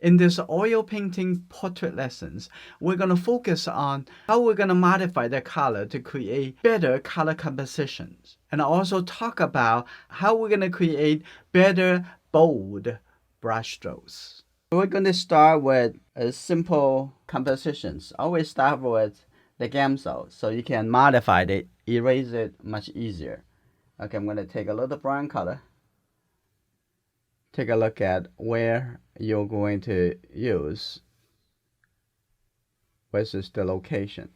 In this oil painting portrait lessons, we're going to focus on how we're going to modify the color to create better color compositions. And also talk about how we're going to create better bold brush strokes. We're going to start with simple compositions. Always start with the gamsol so you can modify it, erase it much easier. Okay, I'm going to take a little brown color. Take a look at where you're going to use versus the location.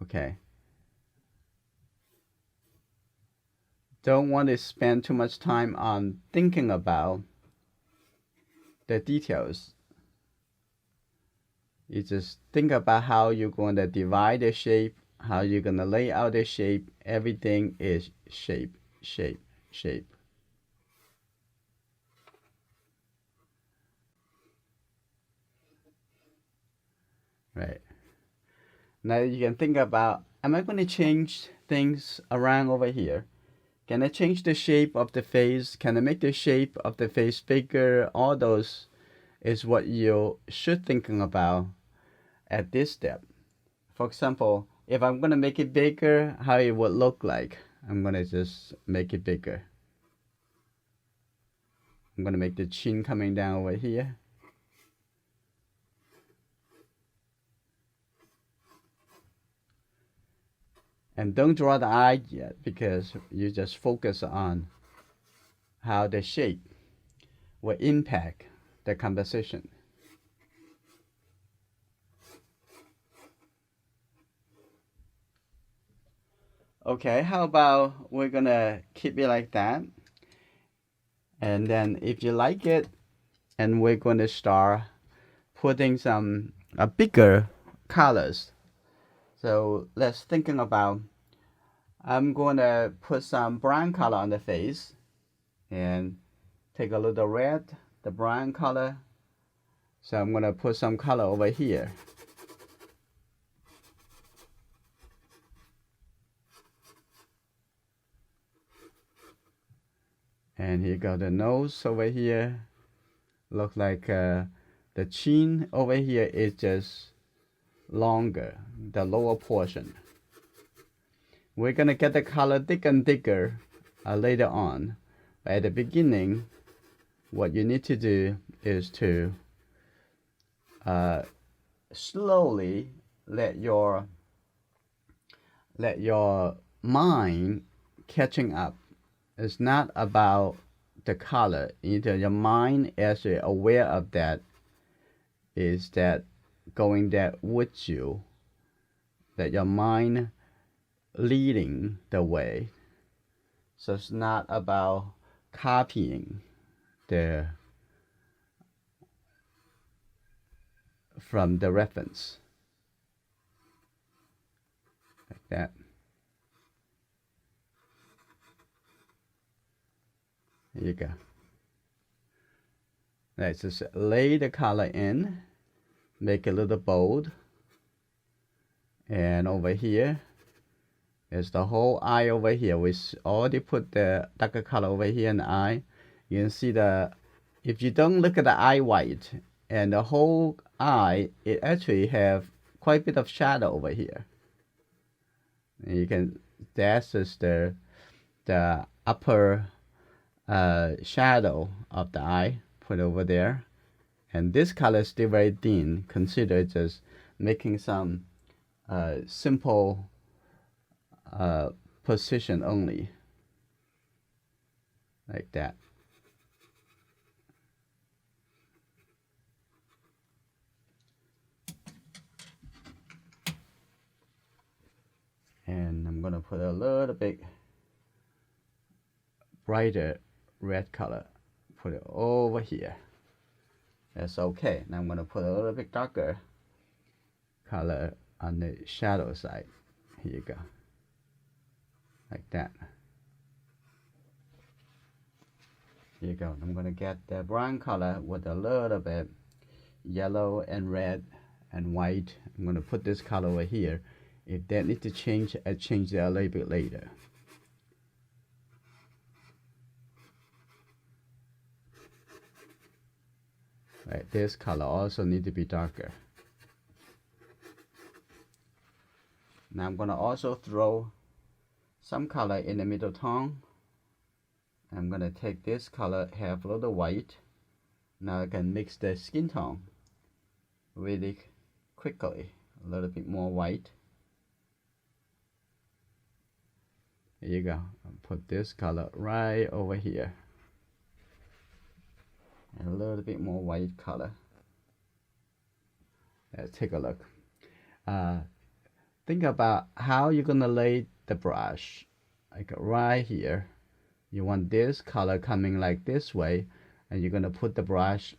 Okay. Don't want to spend too much time on thinking about the details. You just think about how you're going to divide the shape, how you're going to lay out the shape. Everything is shape, shape, shape. Right. Now you can think about, am I going to change things around over here? Can I change the shape of the face? Can I make the shape of the face bigger? All those is what you should thinking about at this step. For example, if I'm going to make it bigger, how it would look like. I'm going to just make it bigger. I'm going to make the chin coming down over here. And don't draw the eye yet because you just focus on how the shape will impact the composition. Okay, how about we're gonna keep it like that. And then if you like it, and we're going to start putting some bigger colors. So let's thinking about, I'm going to put some brown color on the face and take a little red, the brown color. So I'm going to put some color over here. And here go the nose over here. Look like the chin over here is just longer, the lower portion. We're gonna get the color thicker and thicker later on. But at the beginning, what you need to do is to slowly let your mind catching up. It's not about the color. Either your mind, as you're aware of that, is that going that with you, that your mind leading the way. So it's not about copying from the reference. Like that. There you go. Let's just lay the color in, make it a little bold. And over here is the whole eye over here. We already put the darker color over here in the eye. You can see if you don't look at the eye white and the whole eye, it actually have quite a bit of shadow over here. And you can, that's just the upper shadow of the eye, put over there. And this color is still very thin. Consider just making some simple position only, like that. And I'm gonna put a little bit brighter red color, put it over here. That's okay. Now I'm gonna put a little bit darker color on the shadow side. Here you go, like that. Here you go. I'm gonna get the brown color with a little bit yellow and red and white. I'm gonna put this color over here. If that need to change, I change that a little bit later. Right, this color also need to be darker. Now I'm gonna also throw some color in the middle tone. I'm gonna take this color, have a little white. Now I can mix the skin tone really quickly. A little bit more white. Here you go. I'll put this color right over here. And a little bit more white color. Let's take a look. Think about how you're gonna lay the brush. Like right here. You want this color coming like this way, and you're gonna put the brush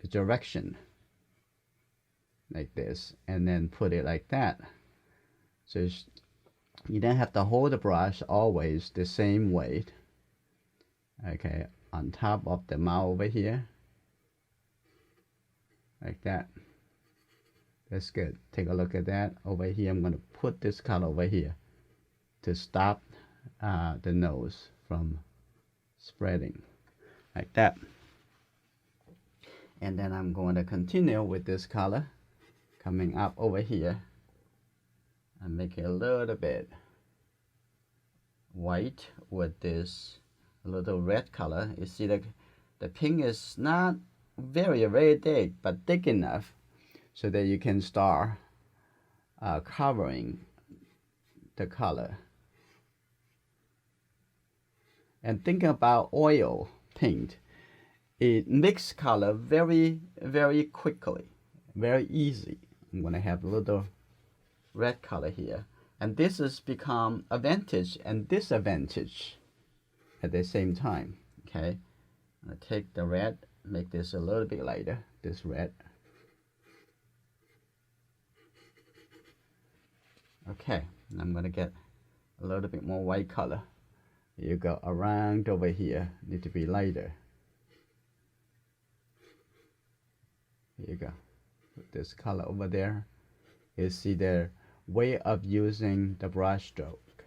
the direction like this, and then put it like that. So you don't have to hold the brush always the same weight. Okay, on top of the mouth over here, like that. That's good. Take a look at that. Over here, I'm going to put this color over here to stop the nose from spreading, like that. And then I'm going to continue with this color coming up over here and make it a little bit white with this little red color. You see the pink is not very thick, but thick enough so that you can start covering the color. And think about oil paint. It mixes color very quickly, very easy. I'm gonna have a little red color here, and this has become advantage and disadvantage at the same time. Okay, I'm gonna take the red, make this a little bit lighter, this red. Okay, and I'm gonna get a little bit more white color. You go around over here, need to be lighter. Here you go. Put this color over there. You see the way of using the brush stroke.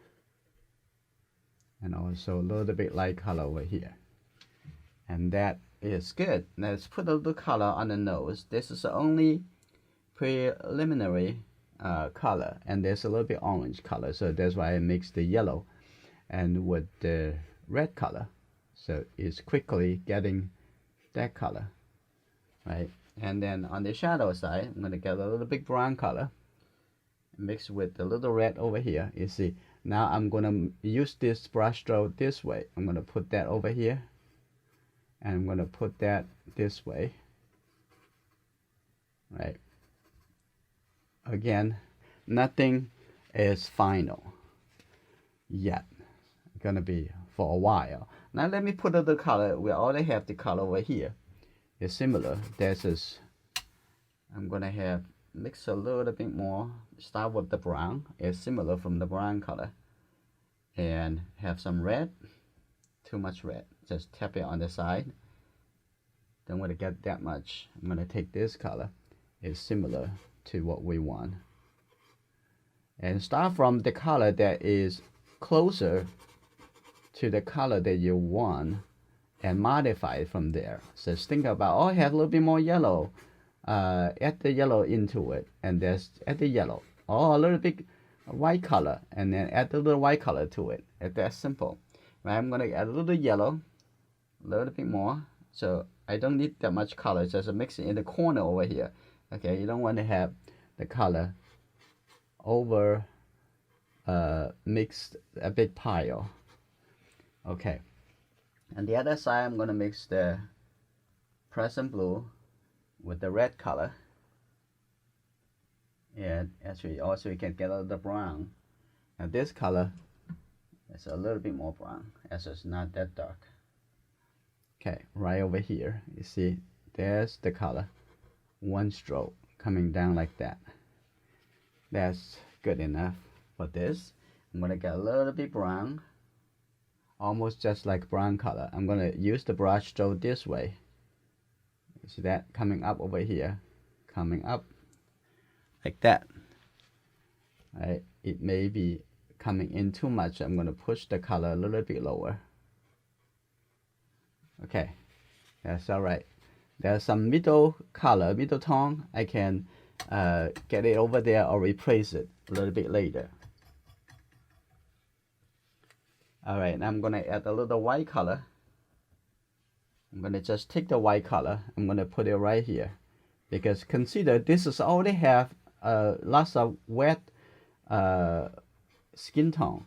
And also a little bit light color over here. And that is good. Let's put a little color on the nose. This is the only preliminary color, and there's a little bit orange color, so that's why I mix the yellow and with the red color, so it's quickly getting that color, right? And then on the shadow side, I'm gonna get a little bit brown color, mix with the little red over here. You see, now I'm gonna use this brush stroke this way. I'm gonna put that over here, and I'm gonna put that this way, right? Again, nothing is final yet. It's gonna be for a while. Now let me put the color. We already have the color over here. It's similar. This is, I'm gonna have mix a little bit more. Start with the brown. It's similar from the brown color, and have some red. Too much red. Just tap it on the side. Don't want to get that much. I'm gonna take this color. It's similar to what we want, and start from the color that is closer to the color that you want and modify it from there. So think about, oh, I have a little bit more yellow, add the yellow into it, and there's add the yellow, oh, a little bit white color, and then add a little white color to it. That's simple, right? I'm gonna add a little yellow, a little bit more, so I don't need that much color, just mix it in the corner over here. Okay, you don't want to have the color over mixed a big pile. Okay, on the other side, I'm going to mix the present blue with the red color, and actually also you can get a little brown. And this color is a little bit more brown, as it's not that dark. Okay, right over here, you see there's the color, one stroke coming down like that. That's good enough for this. I'm gonna get a little bit brown, almost just like brown color. I'm gonna use the brush stroke this way. You see that coming up over here, coming up like that. Right? It may be coming in too much. I'm gonna push the color a little bit lower. Okay, that's all right. there's some middle color, middle tone. I can get it over there or replace it a little bit later. All right, now I'm gonna add a little white color. I'm gonna just take the white color. I'm gonna put it right here, because consider this is already have lots of wet skin tone.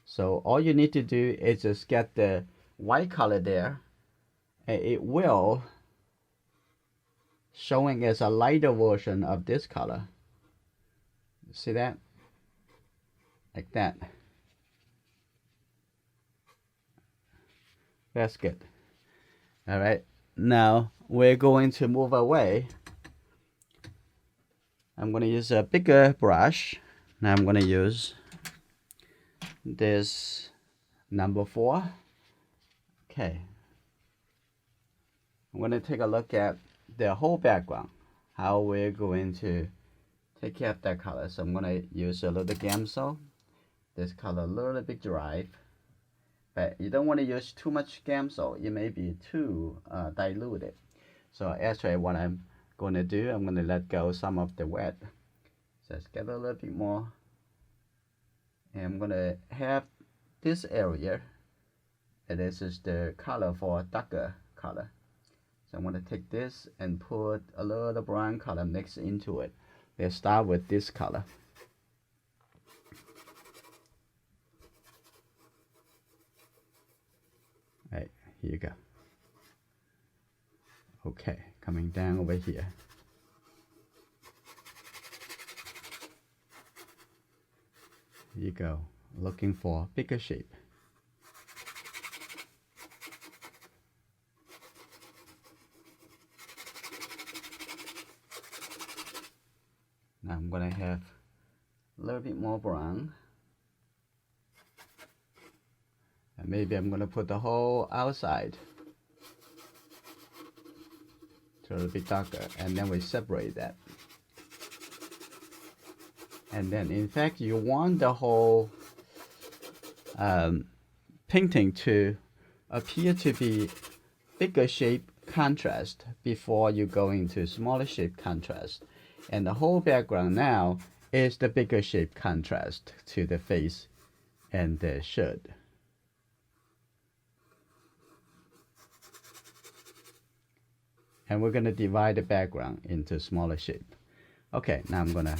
So all you need to do is just get the white color there, and it will showing as a lighter version of this color. See that? Like that. That's good. All right, now we're going to move away. I'm going to use a bigger brush. Now I'm going to use this number 4. Okay, I'm going to take a look at the whole background, how we're going to take care of that color. So I'm going to use a little Gamsol. This color a little bit dry, but you don't want to use too much Gamsol. It may be too diluted. So actually what I'm going to do, I'm going to let go some of the wet. Just get a little bit more. And I'm going to have this area, and this is the color for darker color. So I'm going to take this and put a little brown color mixed into it. Let's start with this color. Right, here you go. Okay, coming down over here. Here you go, looking for bigger shape. Now I'm gonna have a little bit more brown. And maybe I'm gonna put the whole outside to a little bit darker, and then we separate that. And then in fact you want the whole painting to appear to be bigger shape contrast before you go into smaller shape contrast. And the whole background now is the bigger shape contrast to the face and the shirt. And we're going to divide the background into smaller shape. Okay, now I'm going to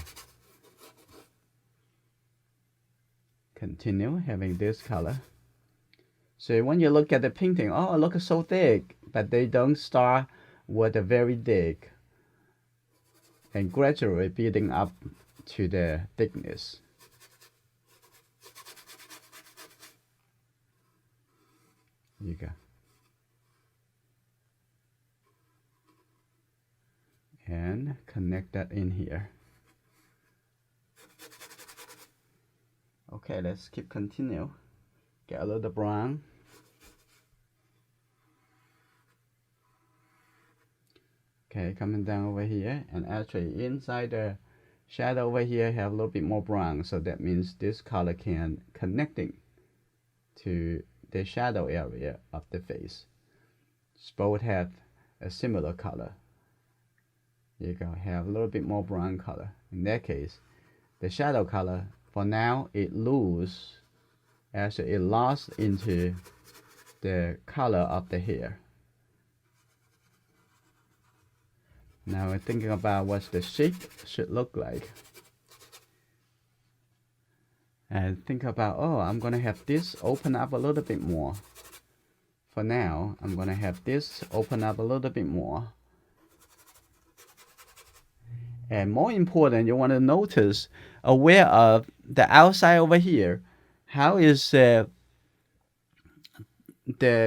continue having this color. So when you look at the painting, oh, it looks so thick, but they don't start with a very thick and gradually building up to the thickness. Here you go. And connect that in here. Okay, let's keep continue. Get a little brown. Okay, coming down over here, and actually inside the shadow over here have a little bit more brown, so that means this color can connecting to the shadow area of the face. Both have a similar color. You go, have a little bit more brown color. In that case, the shadow color for now it lose, actually it lost into the color of the hair. Now we're thinking about what the shape should look like. And think about, oh, I'm gonna have this open up a little bit more. For now, I'm gonna have this open up a little bit more. And more important, you want to notice, aware of the outside over here. How is the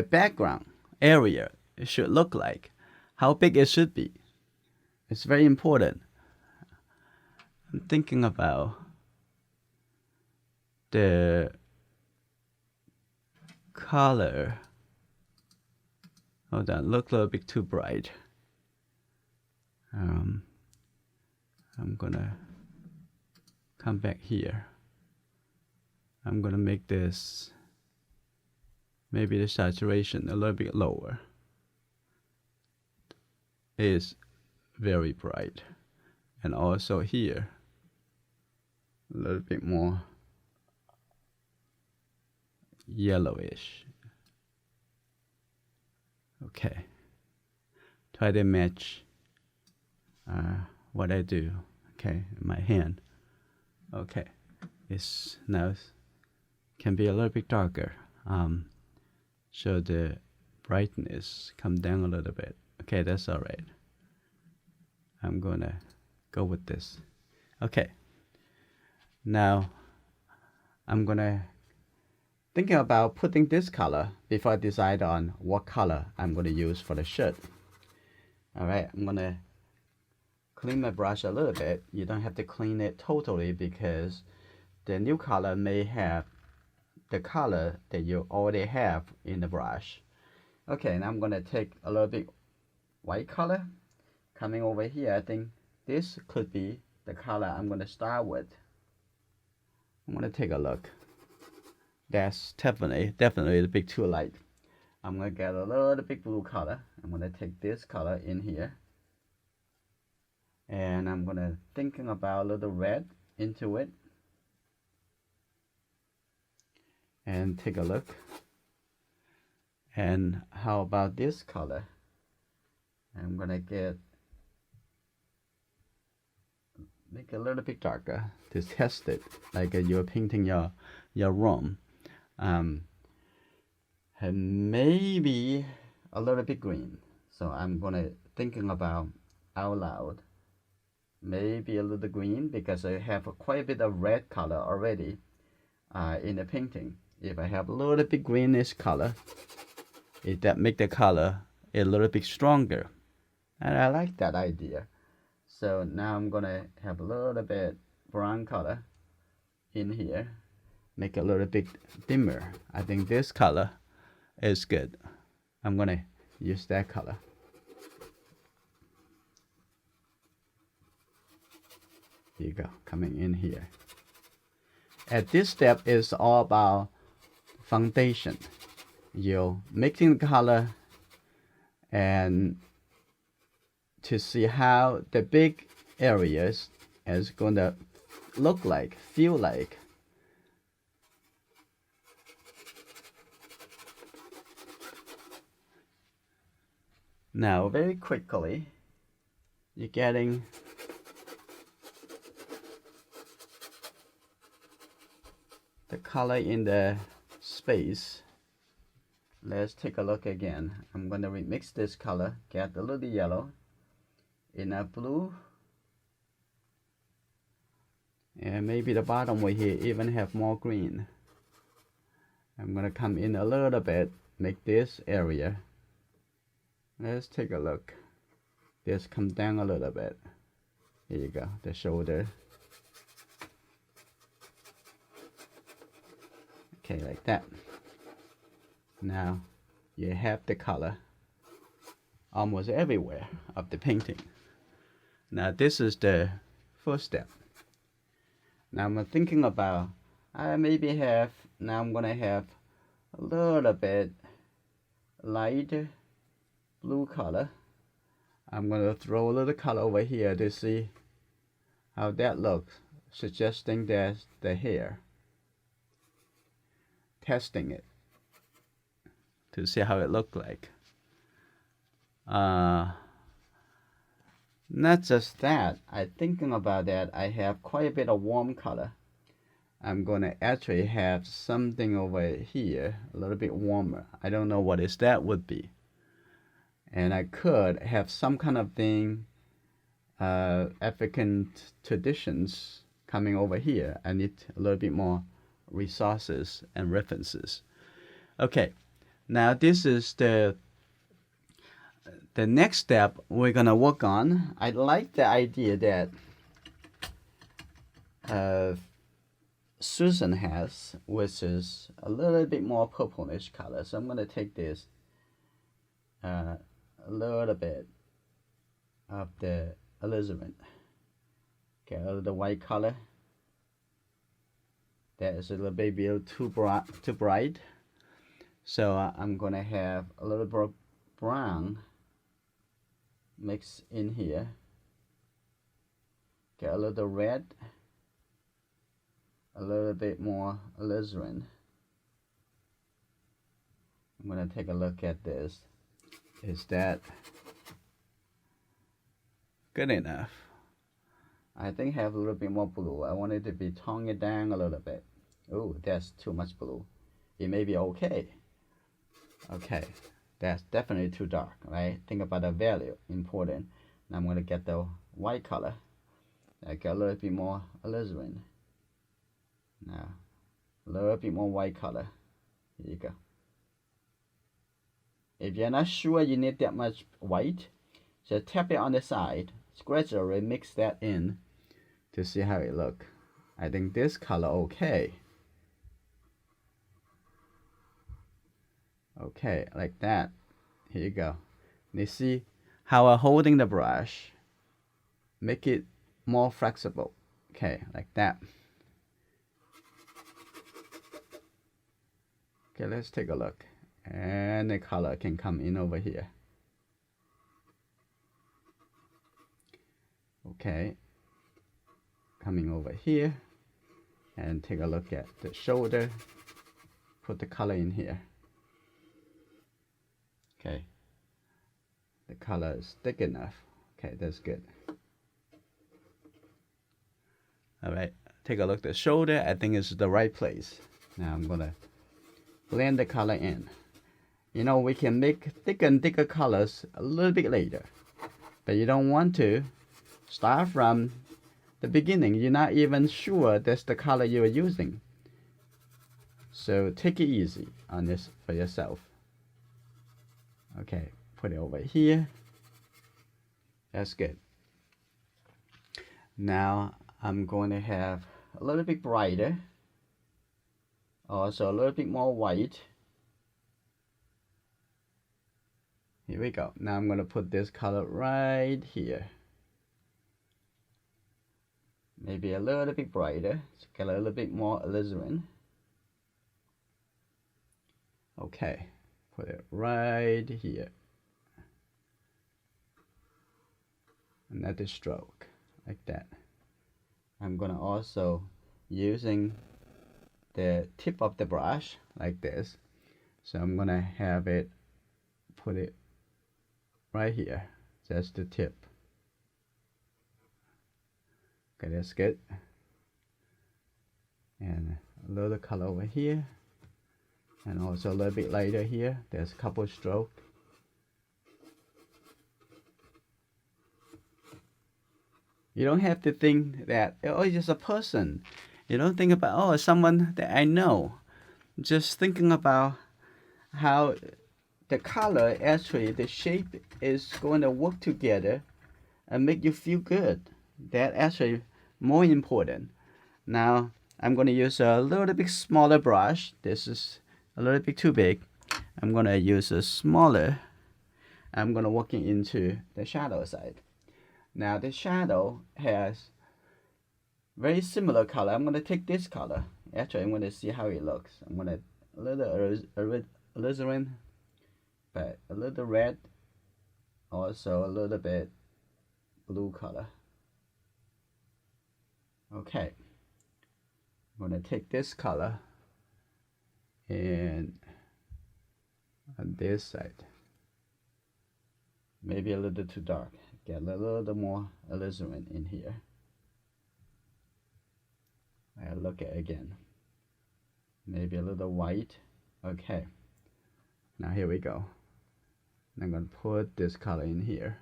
background area it should look like? How big it should be? It's very important. I'm thinking about the color. Hold on, look a little bit too bright. I'm gonna come back here. I'm gonna make this, maybe the saturation a little bit lower. is very bright. And also here, a little bit more yellowish. Okay. Try to match what I do. Okay, my hand. Okay, it's now can be a little bit darker. So the brightness come down a little bit. Okay, that's all right. I'm gonna go with this. Okay. Now I'm gonna thinking about putting this color before I decide on what color I'm gonna use for the shirt. All right, I'm gonna clean my brush a little bit. You don't have to clean it totally because the new color may have the color that you already have in the brush. Okay, now I'm gonna take a little bit white color. Coming over here, I think this could be the color I'm gonna start with. I'm gonna take a look. That's definitely a bit too light. I'm gonna get a little bit blue color. I'm gonna take this color in here. And I'm gonna thinking about a little red into it. And take a look. And how about this color? I'm gonna make it a little bit darker to test it, like you're painting your room. And maybe a little bit green. So I'm gonna thinking about out loud. Maybe a little green because I have quite a bit of red color already in the painting. If I have a little bit greenish color, that make the color a little bit stronger. And I like that idea. So now I'm gonna have a little bit brown color in here. Make it a little bit dimmer. I think this color is good. I'm gonna use that color. Here you go, coming in here. At this step is all about foundation. You're mixing the color and to see how the big areas is gonna look like, feel like. Now, very quickly, you're getting the color in the space. Let's take a look again. I'm going to remix this color, get a little yellow, enough blue, and maybe the bottom way here even have more green. I'm going to come in a little bit, make this area. Let's take a look. This come down a little bit. Here you go, the shoulder. Okay, like that. Now you have the color almost everywhere of the painting. Now this is the first step. Now I'm thinking about now I'm gonna have a little bit light blue color. I'm gonna throw a little color over here to see how that looks, suggesting that's the hair. Testing it to see how it looked like. Not just that, I'm thinking about that I have quite a bit of warm color. I'm gonna actually have something over here a little bit warmer. I don't know what that would be. And I could have some kind of thing, African traditions coming over here. I need a little bit more resources and references. Okay, now this is the next step we're gonna work on. I like the idea that Susan has, which is a little bit more purplish color. So I'm gonna take this a little bit of the Elizabeth. Get a little white color. That is a little bit too bright. So I'm gonna have a little brown mix in here. Get a little red, a little bit more alizarin. I'm going to take a look at this. Is that good enough? I think I have a little bit more blue. I want it to be tone it down a little bit. Oh, that's too much blue. It may be okay. Okay, that's definitely too dark, right? Think about the value, important. Now I'm going to get the white color. I get a little bit more alizarin. Now, a little bit more white color. Here you go. If you're not sure you need that much white, just tap it on the side, gradually mix that in to see how it look. I think this color okay. Okay, like that. Here you go. You see how I'm holding the brush, make it more flexible. Okay, like that. Okay, let's take a look. And the color can come in over here. Okay, coming over here, and take a look at the shoulder. Put the color in here. Okay, the color is thick enough. Okay, that's good. All right, take a look at the shoulder. I think it's the right place. Now I'm gonna blend the color in. You know, we can make thicker and thicker colors a little bit later, but you don't want to start from the beginning. You're not even sure that's the color you're using. So take it easy on this for yourself. Okay, put it over here. That's good. Now I'm going to have a little bit brighter. Also a little bit more white. Here we go. Now I'm going to put this color right here. Maybe a little bit brighter. So get a little bit more alizarin. Okay, put it right here. Another stroke, like that. I'm gonna also using the tip of the brush like this. So I'm gonna have it, put it right here, just the tip. Okay, that's good. And a little color over here. And also a little bit lighter here. There's a couple strokes. You don't have to think that, oh, it's just a person. You don't think about, oh, someone that I know. Just thinking about how the color, actually, the shape is going to work together and make you feel good. That actually more important. Now, I'm going to use a little bit smaller brush. This is a little bit too big. I'm going to use a smaller. I'm going to work into the shadow side. Now the shadow has very similar color. I'm going to take this color. Actually, I'm going to see how it looks. I'm going to a little alizarin, but a little red, also a little bit blue color. Okay, I'm going to take this color and on this side, maybe a little too dark. Get a little more alizarin in here. I look at it again. Maybe a little white. Okay. Now here we go. I'm going to put this color in here.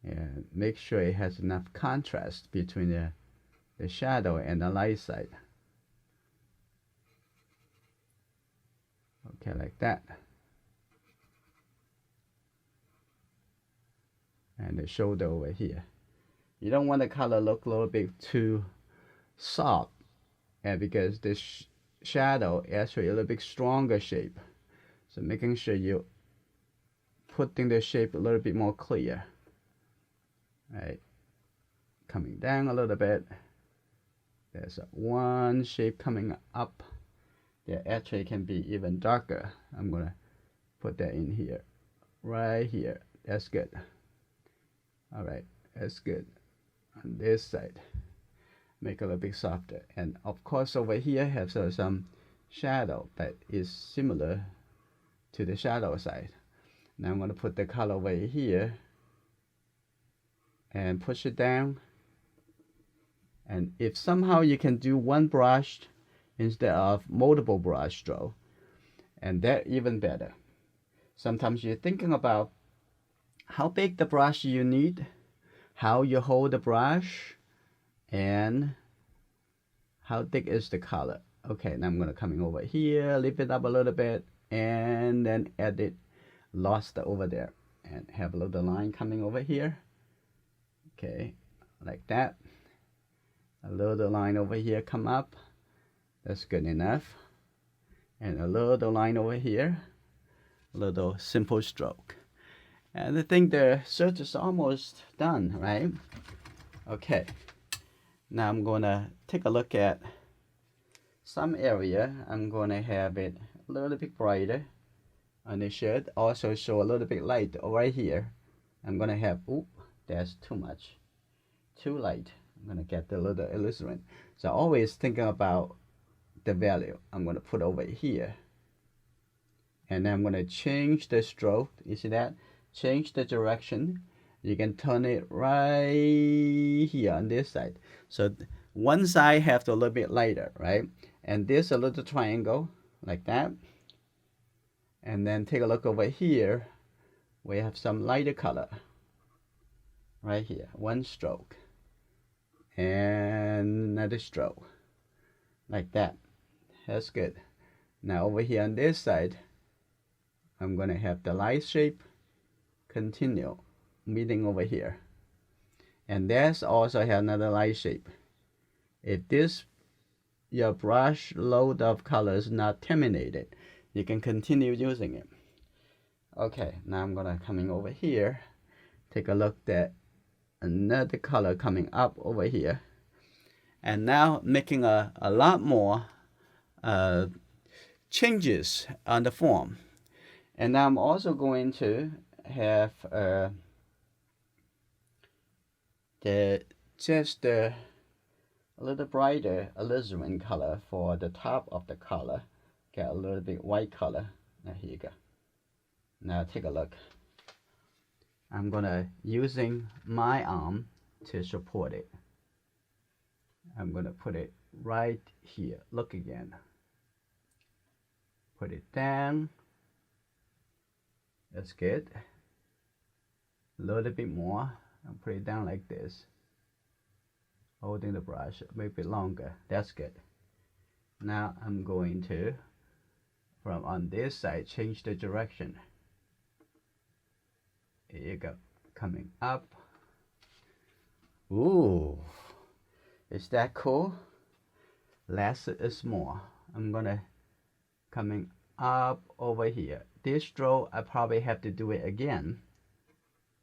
And make sure it has enough contrast between the shadow and the light side. Okay, like that. And the shoulder over here. You don't want the color look a little bit too soft, and because this shadow actually a little bit stronger shape. So making sure you putting the shape a little bit more clear. Right, coming down a little bit. There's one shape coming up that actually can be even darker. I'm gonna put that in here right here. That's good. All right, that's good. On this side, make it a little bit softer. And of course, over here have some shadow, but is similar to the shadow side. Now I'm going to put the color over here and push it down. And if somehow you can do one brush instead of multiple brush stroke, and that even better. Sometimes you're thinking about how big the brush you need, how you hold the brush, and how thick is the color. Okay, now I'm going to coming over here, lift it up a little bit, and then add it lost over there, and have a little line coming over here. Okay, like that. A little line over here come up. That's good enough. And a little line over here. A little simple stroke. And I think the shirt is almost done, right? Okay. Now I'm gonna take a look at some area. I'm gonna have it a little bit brighter on the shirt. Also show a little bit light right here. I'm gonna have, oop, that's too much. Too light. I'm gonna get a little alizarin. So always thinking about the value. I'm gonna put over here. And then I'm gonna change the stroke. You see that? Change the direction. You can turn it right here on this side. So one side have a little bit lighter, right? And this a little triangle like that. And then take a look over here. We have some lighter color right here. One stroke. And another stroke like that. That's good. Now over here on this side, I'm gonna have the light shape continue meeting over here, and there's also have another light shape. If this your brush load of colors not terminated, you can continue using it. Okay, now I'm gonna coming over here, take a look at another color coming up over here, and now making a lot more changes on the form. And now I'm also going to have just a little brighter alizarin color for the top of the color. Get a little bit white color. Now here you go. Now take a look. I'm gonna using my arm to support it. I'm gonna put it right here. Look again. Put it down. That's good. A little bit more. And put it down like this. Holding the brush a little bit longer. That's good. Now I'm going to, from on this side, change the direction. Here you go. Coming up. Ooh. Is that cool? Less is more. I'm gonna coming up over here. This stroke I probably have to do it again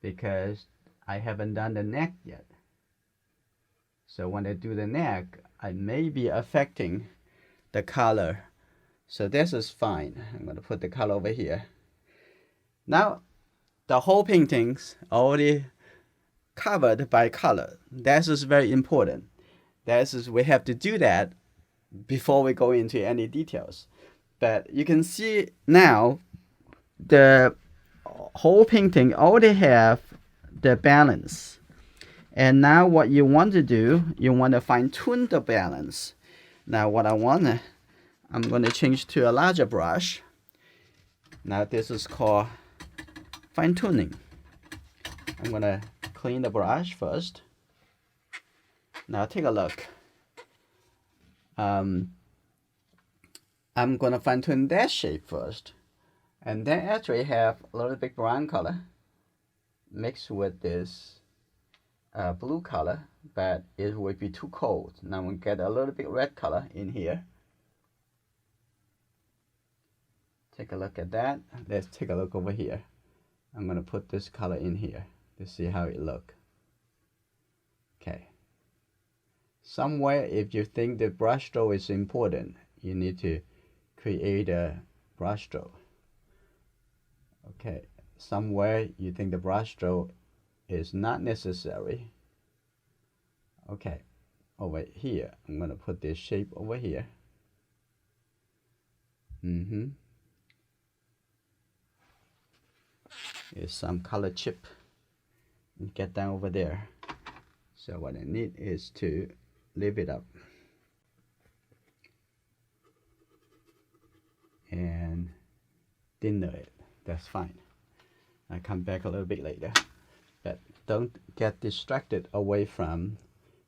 because I haven't done the neck yet. So when I do the neck, I may be affecting the color. So this is fine. I'm gonna put the color over here. Now the whole painting's already covered by color. That is very important. That is, we have to do that before we go into any details. But you can see now the whole painting already have the balance. And now what you want to do, you want to fine tune the balance. Now what I'm going to change to a larger brush. Now this is called fine tuning. I'm going to clean the brush first. Now take a look. I'm going to fine tune that shape first. And then actually have a little bit brown color mixed with this blue color, but it will be too cold. Now we'll get a little bit red color in here. Take a look at that. Let's take a look over here. I'm going to put this color in here to see how it look. Okay. Somewhere, if you think the brush stroke is important, you need to create a brush stroke. Okay, somewhere you think the brush stroke is not necessary. Okay, over here, I'm gonna put this shape over here. Here's some color chip. And get down over there. So what I need is to lift it up and thinner it. That's fine. I'll come back a little bit later. But don't get distracted away from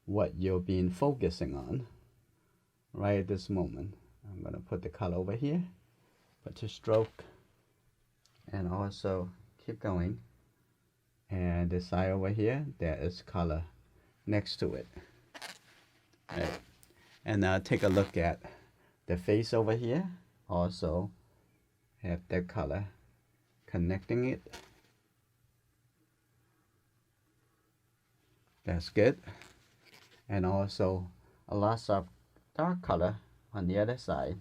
what you've been focusing on right at this moment. I'm gonna put the color over here, put the stroke, and also keep going. And the side over here, there is color next to it. Right. And now take a look at the face over here. Also have that color connecting it. That's good. And also a lot of dark color on the other side.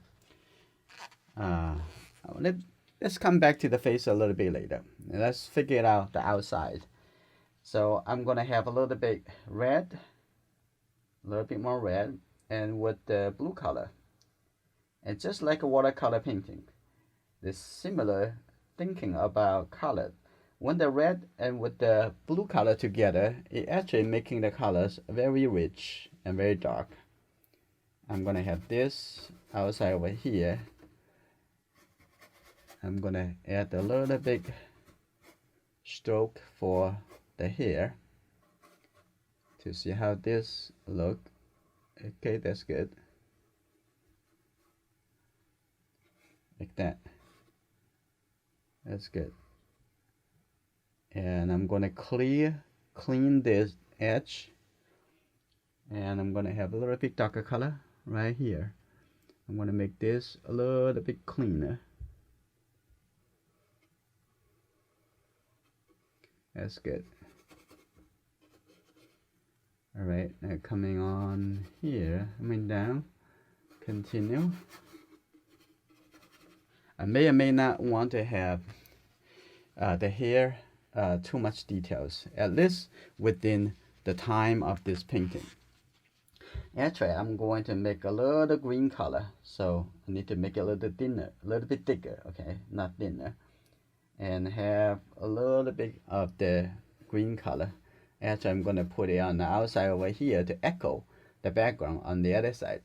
Let's come back to the face a little bit later. Let's figure out the outside. So I'm gonna have a little bit red, a little bit more red, and with the blue color. And just like a watercolor painting, there's similar thinking about color. When the red and with the blue color together, it actually making the colors very rich and very dark. I'm gonna have this outside over here. I'm gonna add a little bit stroke for the hair to see how this look. Okay, that's good. Like that. That's good. And I'm gonna clean this edge, and I'm gonna have a little bit darker color right here. I'm gonna make this a little bit cleaner. That's good. All right, now coming on here, coming down, continue. I may or may not want to have the hair too much details, at least within the time of this painting. Actually, I'm going to make a little green color, so I need to make it a little thinner, a little bit thicker, okay, not thinner. And have a little bit of the green color. Actually, I'm going to put it on the outside over here to echo the background on the other side.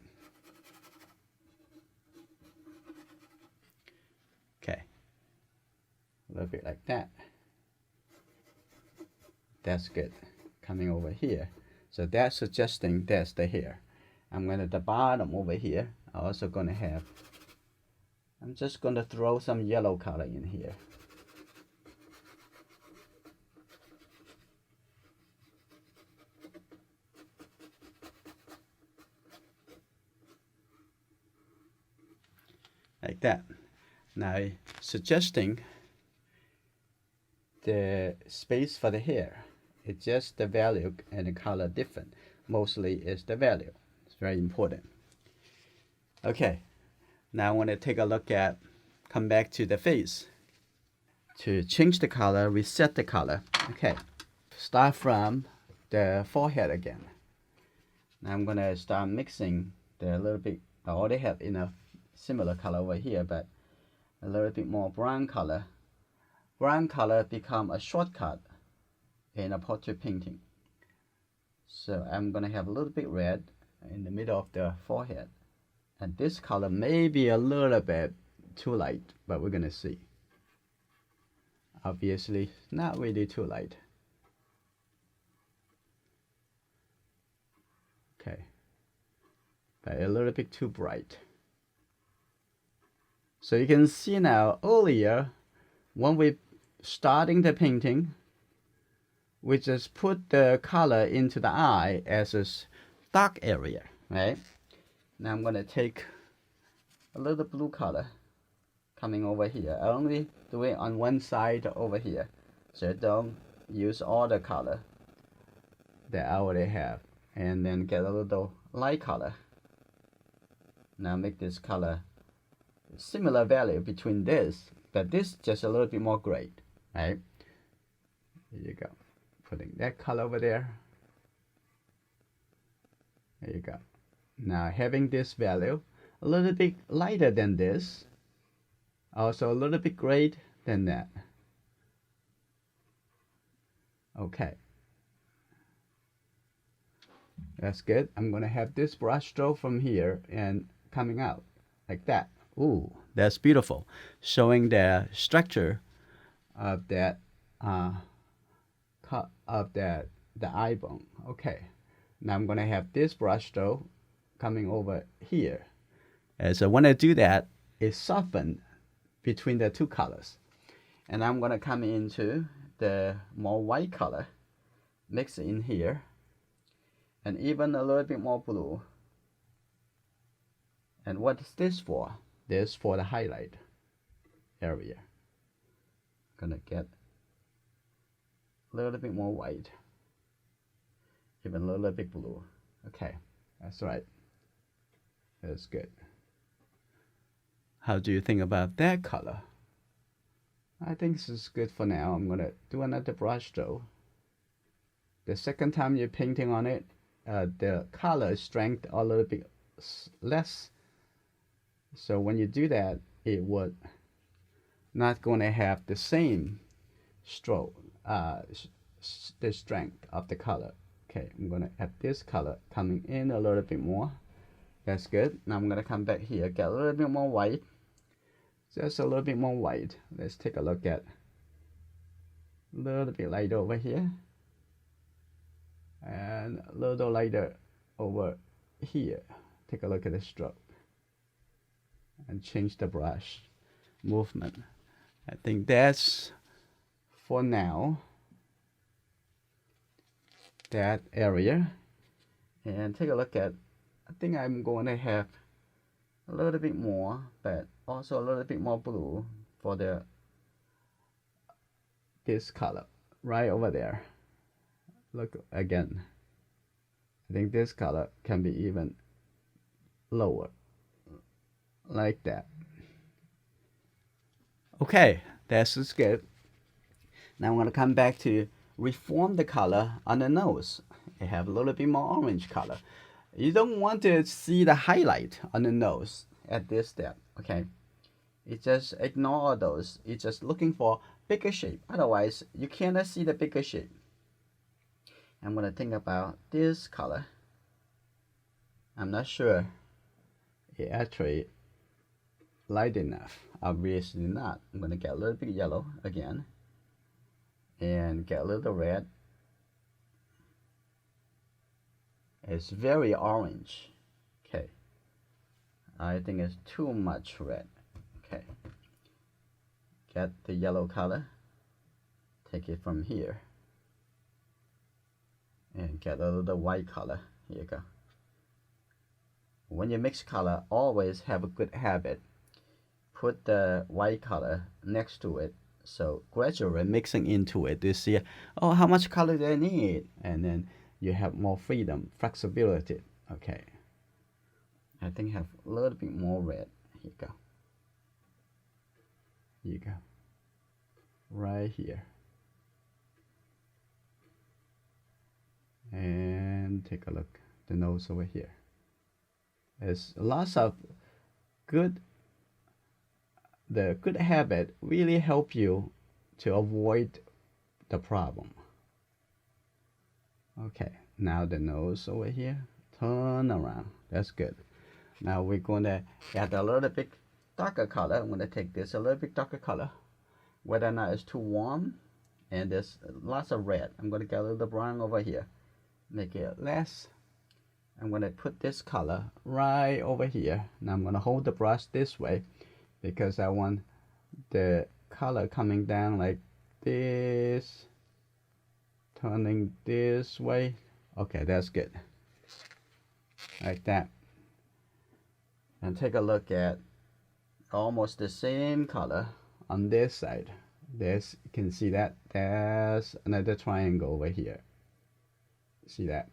Okay, a little bit like that. That's good. Coming over here. So that's suggesting that's the hair. I'm going to the bottom over here. I'm also going to have, I'm just going to throw some yellow color in here. Like that. Now suggesting the space for the hair. It's just the value and the color different. Mostly is the value. It's very important. Okay, now I want to take a look at, come back to the face. To change the color, reset the color. Okay, start from the forehead again. Now I'm gonna start mixing the little bit, I already have enough similar color over here, but a little bit more brown color. Brown color become a shortcut in a portrait painting. So I'm gonna have a little bit red in the middle of the forehead. And this color may be a little bit too light, but we're gonna see. Obviously, not really too light. Okay, but a little bit too bright. So you can see now, earlier, when we starting the painting, we just put the color into the eye as a dark area, right? Now I'm gonna take a little blue color coming over here. I only do it on one side over here, so don't use all the color that I already have. And then get a little light color. Now make this color similar value between this, but this just a little bit more gray, right? There you go. Putting that color over there. There you go. Now having this value a little bit lighter than this, also a little bit gray than that. Okay. That's good. I'm going to have this brush stroke from here and coming out like that. Ooh, that's beautiful. Showing the structure of that the eye bone. Okay. Now I'm going to have this brush stroke coming over here. And so when I do that, it softens between the two colors. And I'm going to come into the more white color, mix it in here, and even a little bit more blue. And what is this for? This for the highlight area. Gonna get a little bit more white, even a little bit blue. Okay, that's right. That's good. How do you think about that color? I think this is good for now. I'm gonna do another brush stroke. The second time you're painting on it, the color strength a little bit less. So when you do that, it would not going to have the same stroke, the strength of the color. Okay, I'm going to add this color coming in a little bit more. That's good. Now I'm going to come back here, get a little bit more white. Just a little bit more white. Let's take a look at a little bit lighter over here. And a little lighter over here. Take a look at the stroke. And change the brush movement. I think that's for now that area. And take a look at, I think I'm going to have a little bit more, but also a little bit more blue for this color right over there. Look again. I think this color can be even lower, like that. Okay, that's just good. Now I'm going to come back to reform the color on the nose. I have a little bit more orange color. You don't want to see the highlight on the nose at this step, okay? You just ignore those. You're just looking for bigger shape. Otherwise, you cannot see the bigger shape. I'm going to think about this color. I'm not sure it actually light enough. Obviously not. I'm going to get a little bit yellow again. And get a little red. It's very orange. Okay. I think it's too much red. Okay. Get the yellow color. Take it from here. And get a little white color. Here you go. When you mix color, always have a good habit. Put the white color next to it. So gradually mixing into it, you see, oh, how much color do I need? And then you have more freedom, flexibility. Okay. I think I have a little bit more red. Here you go. Here you go. Right here. And take a look. The nose over here. There's lots of good. The good habit really help you to avoid the problem. Okay, now the nose over here, turn around. That's good. Now we're going to add a little bit darker color. I'm going to take this a little bit darker color. Whether or not it's too warm, and there's lots of red. I'm going to get a little brown over here. Make it less. I'm going to put this color right over here. Now I'm going to hold the brush this way, because I want the color coming down like this, turning this way. Okay, that's good. Like that. And take a look at almost the same color on this side. This, you can see that there's another triangle over here. See that?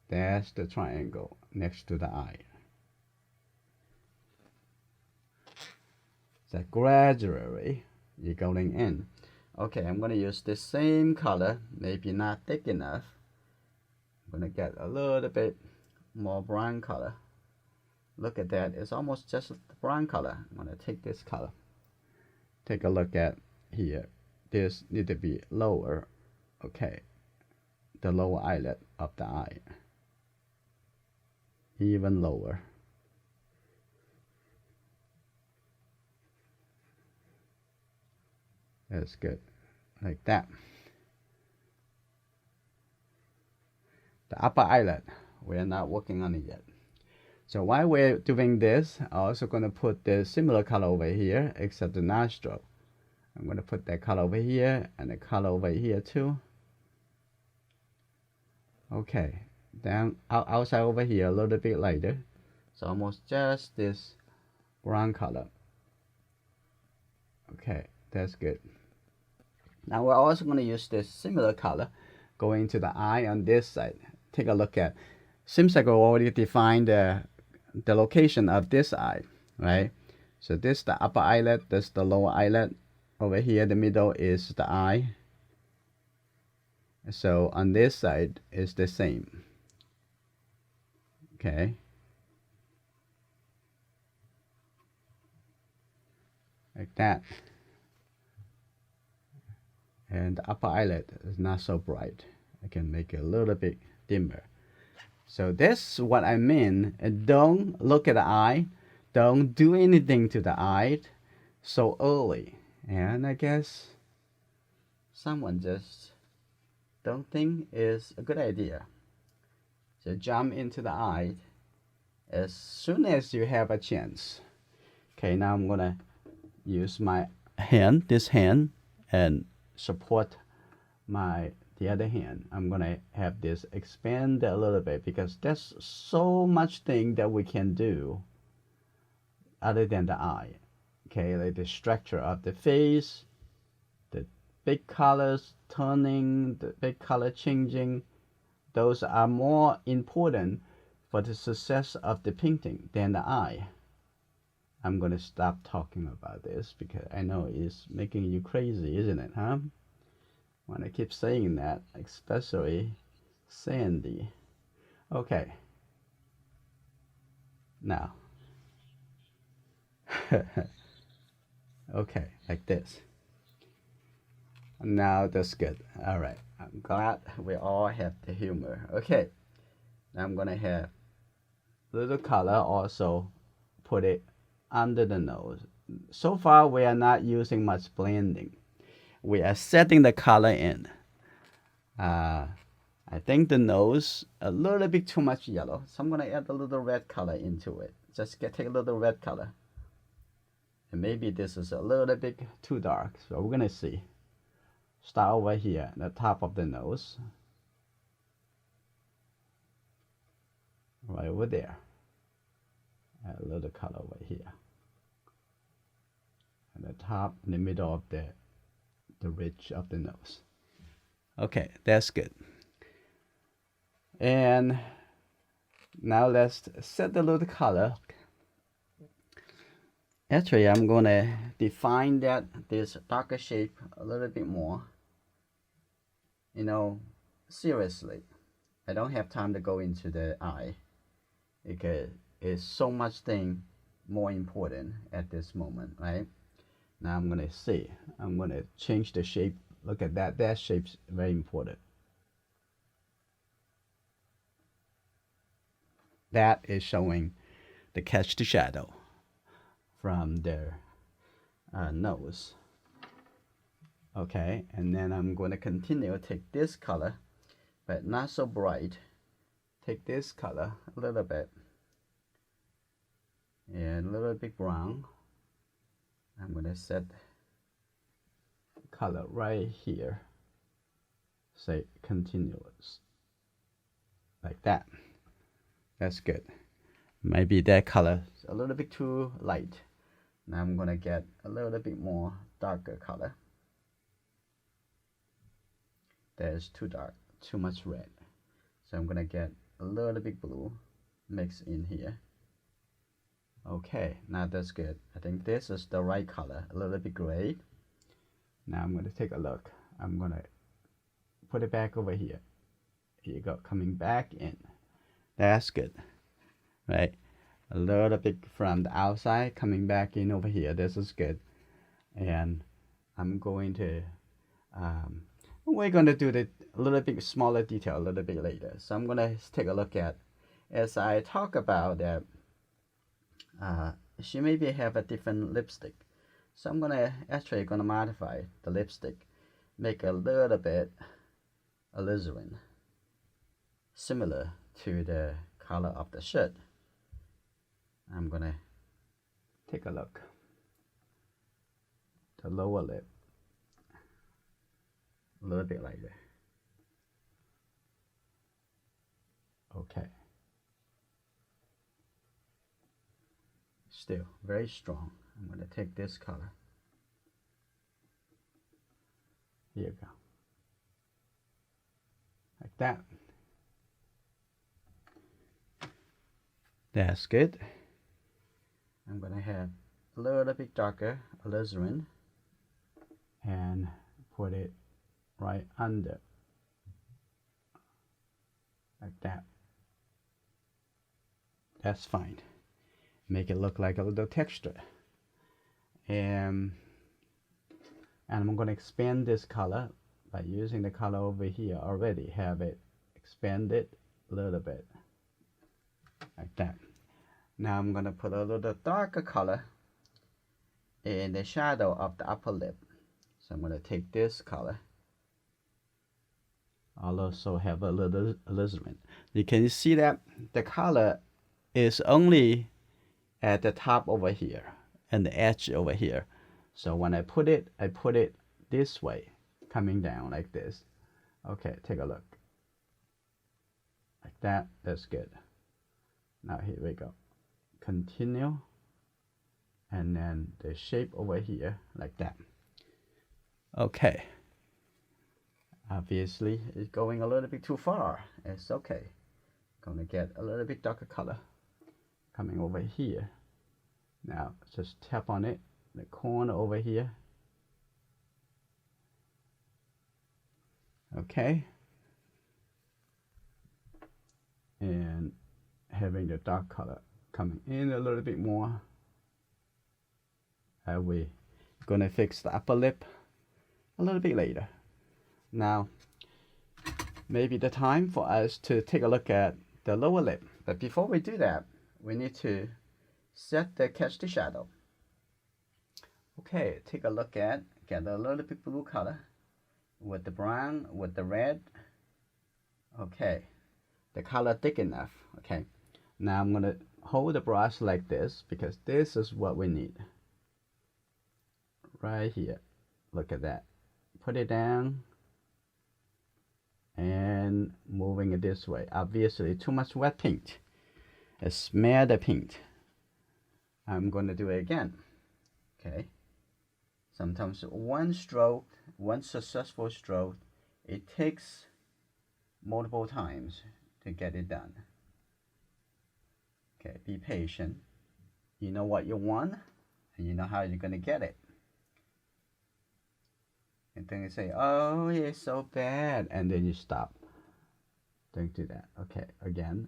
That's the triangle next to the eye. So gradually you're going in. Okay, I'm gonna use the same color, maybe not thick enough. I'm gonna get a little bit more brown color. Look at that, it's almost just the brown color. I'm gonna take this color. Take a look at here. This need to be lower. Okay, the lower eyelid of the eye. Even lower. That's good, like that. The upper eyelid, we're not working on it yet. So while we're doing this, I'm also going to put the similar color over here, except the nostril. I'm going to put that color over here and the color over here too. Okay, then outside over here a little bit lighter. So almost just this brown color. Okay, that's good. Now we're also going to use this similar color going to the eye on this side. Take a look at, seems like we already defined the location of this eye, right? So this the upper eyelid, this the lower eyelid. Over here, the middle is the eye. So on this side is the same. Okay. Like that. And the upper eyelid is not so bright. I can make it a little bit dimmer. So that's what I mean. Don't look at the eye. Don't do anything to the eye so early. And I guess someone just don't think is a good idea. So jump into the eye as soon as you have a chance. Okay, now I'm gonna use my hand, this hand, and support the other hand. I'm gonna have this expand a little bit because there's so much thing that we can do other than the eye. Okay, like the structure of the face, the big colors turning, the big color changing. Those are more important for the success of the painting than the eye. I'm gonna stop talking about this because I know it's making you crazy, isn't it, huh? When I keep saying that, especially Sandy. Okay. Now. Okay, like this. Now that's good. All right. I'm glad we all have the humor. Okay. Now I'm gonna have little color also put it under the nose. So far we are not using much blending. We are setting the color in. I think the nose a little bit too much yellow, so I'm gonna add a little red color into it. Just take a little red color. And maybe this is a little bit too dark, so we're gonna see. Start over here at the top of the nose. Right over there. Add a little color over here. At the top, in the middle of the ridge of the nose. Okay, that's good. And now let's set the little color. Actually, I'm gonna define this darker shape a little bit more. You know, seriously, I don't have time to go into the eye because it's so much thing more important at this moment, right? Now I'm gonna see. I'm gonna change the shape. Look at that. That shape's very important. That is showing the catch the shadow from their nose. Okay, and then I'm going to continue. Take this color, but not so bright. Take this color a little bit, and a little bit brown. I'm going to set color right here. Say continuous, like that. That's good. Maybe that color is a little bit too light. Now I'm gonna get a little bit more darker color. There's too dark, too much red. So I'm gonna get a little bit blue mixed in here. Okay, now that's good. I think this is the right color, a little bit gray. Now I'm going to take a look. I'm going to put it back over here. Here you go, coming back in. That's good, right? A little bit from the outside, coming back in over here. This is good. And I'm going to, we're going to do the a little bit smaller detail a little bit later. So I'm going to take a look at, as I talk about that, she maybe have a different lipstick. So I'm actually gonna modify the lipstick, make a little bit alizarin, similar to the color of the shirt. I'm gonna take a look. The lower lip, a little bit lighter. Okay. Still very strong. I'm going to take this color. Here you go. Like that. That's good. I'm going to have a little bit darker alizarin and put it right under. Like that. That's fine. Make it look like a little texture. And I'm going to expand this color by using the color over here already. Have it expanded a little bit. Like that. Now I'm going to put a little darker color in the shadow of the upper lip. So I'm going to take this color. I'll also have a little alizarin. You can see that the color is only at the top over here and the edge over here. So when I put it this way, coming down like this. Okay, take a look. Like that. That's good. Now here we go. Continue. And then the shape over here like that. Okay. Obviously it's going a little bit too far. It's okay. Gonna get a little bit darker color coming over here. Now just tap on it, the corner over here. Okay. And having the dark color coming in a little bit more. And we're gonna fix the upper lip a little bit later. Now, maybe the time for us to take a look at the lower lip. But before we do that, we need to set the catch the shadow. Okay, take a look at, get a little bit blue color with the brown, with the red. Okay, the color thick enough. Okay, now I'm gonna hold the brush like this because this is what we need. Right here, look at that. Put it down and moving it this way. Obviously too much wet paint. Smear the paint. I'm going to do it again. Okay. Sometimes one stroke, one successful stroke, it takes multiple times to get it done. Okay, be patient. You know what you want and you know how you're going to get it. And then you say, oh, it's so bad. And then you stop. Don't do that. Okay, again.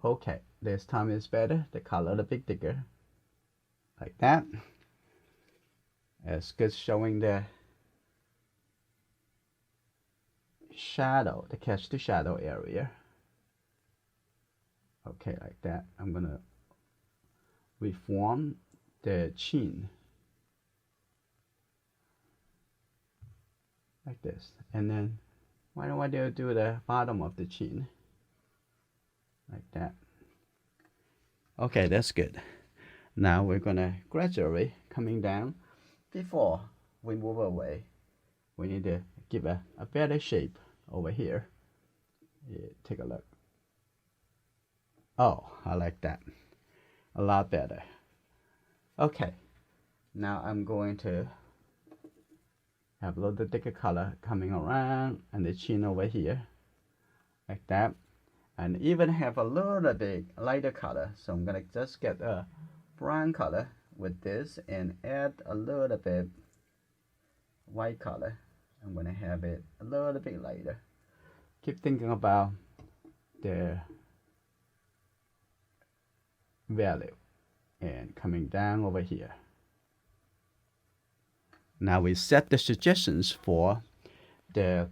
Okay, this time is better. The color a bit thicker. Like that. It's good showing the shadow, the catch the shadow area. Okay, like that. I'm going to reform the chin. Like this. And then why don't I do the bottom of the chin? Like that. Okay, that's good. Now we're gonna gradually coming down. Before we move away, we need to give a better shape over here. Yeah, take a look. Oh, I like that. A lot better. Okay. Now I'm going to have a little thicker color coming around and the chin over here. Like that. And even have a little bit lighter color. So I'm gonna just get a brown color with this and add a little bit white color. I'm going to have it a little bit lighter. Keep thinking about the value and coming down over here. Now we set the suggestions for the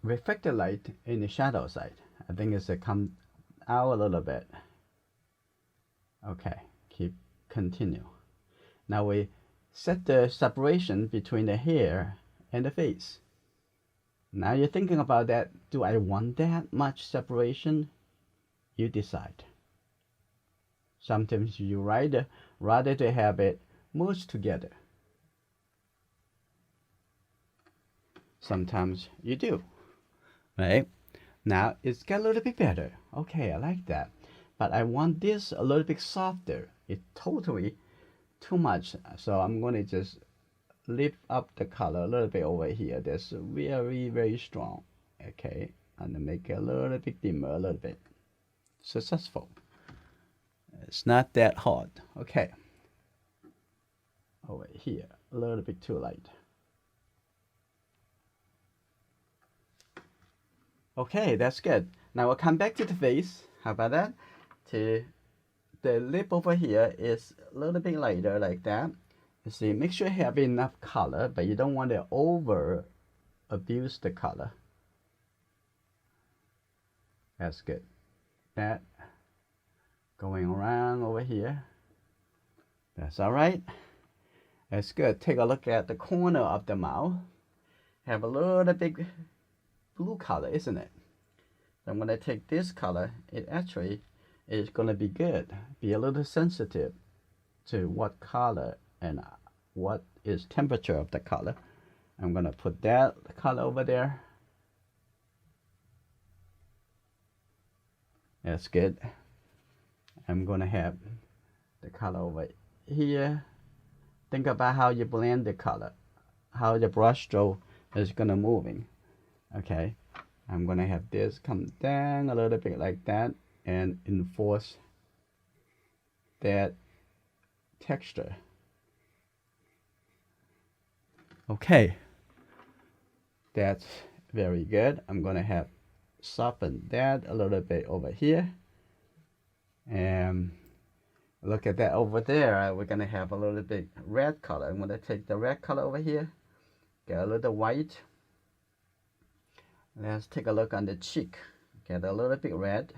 reflected light in the shadow side. I think it's come out a little bit. Okay, continue. Now we set the separation between the hair and the face. Now you're thinking about that. Do I want that much separation? You decide. Sometimes you rather to have it merged together. Sometimes you do, right? Now it's got a little bit better. Okay, I like that. But I want this a little bit softer. It's totally too much. So I'm going to just lift up the color a little bit over here. That's very, very strong. Okay, and make it a little bit dimmer, a little bit. Successful. It's not that hard. Okay. Over here, a little bit too light. Okay, that's good. Now we'll come back to the face. How about that? The lip over here is a little bit lighter like that. You see, make sure you have enough color, but you don't want to over abuse the color. That's good. That going around over here. That's all right. That's good. Take a look at the corner of the mouth. Have a little bit blue color, isn't it? I'm going to take this color. It actually is going to be good. Be a little sensitive to what color and what is temperature of the color. I'm going to put that color over there. That's good. I'm going to have the color over here. Think about how you blend the color, how the brush stroke is going to moving. Okay, I'm going to have this come down a little bit like that and enforce that texture. Okay, that's very good. I'm going to have soften that a little bit over here. And look at that over there. We're going to have a little bit red color. I'm going to take the red color over here, get a little white. Let's take a look on the cheek. Get a little bit red.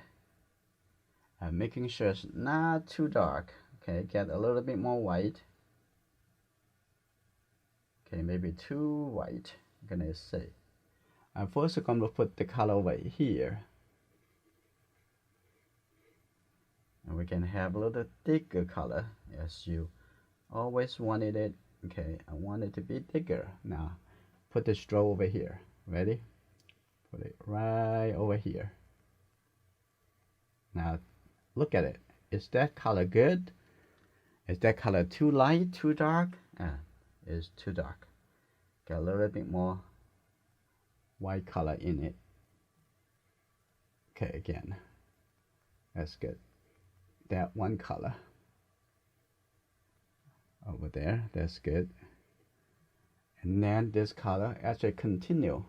Making sure it's not too dark. Okay, get a little bit more white. Okay, maybe too white, I'm gonna say. First I'm going to put the color over here. And we can have a little thicker color as you always wanted it. Okay, I want it to be thicker. Now, put the stroke over here. Ready? Put it right over here. Now, look at it. Is that color good? Is that color too light, too dark? It's too dark. Get a little bit more white color in it. Okay, again. That's good. That one color over there, that's good. And then this color actually continue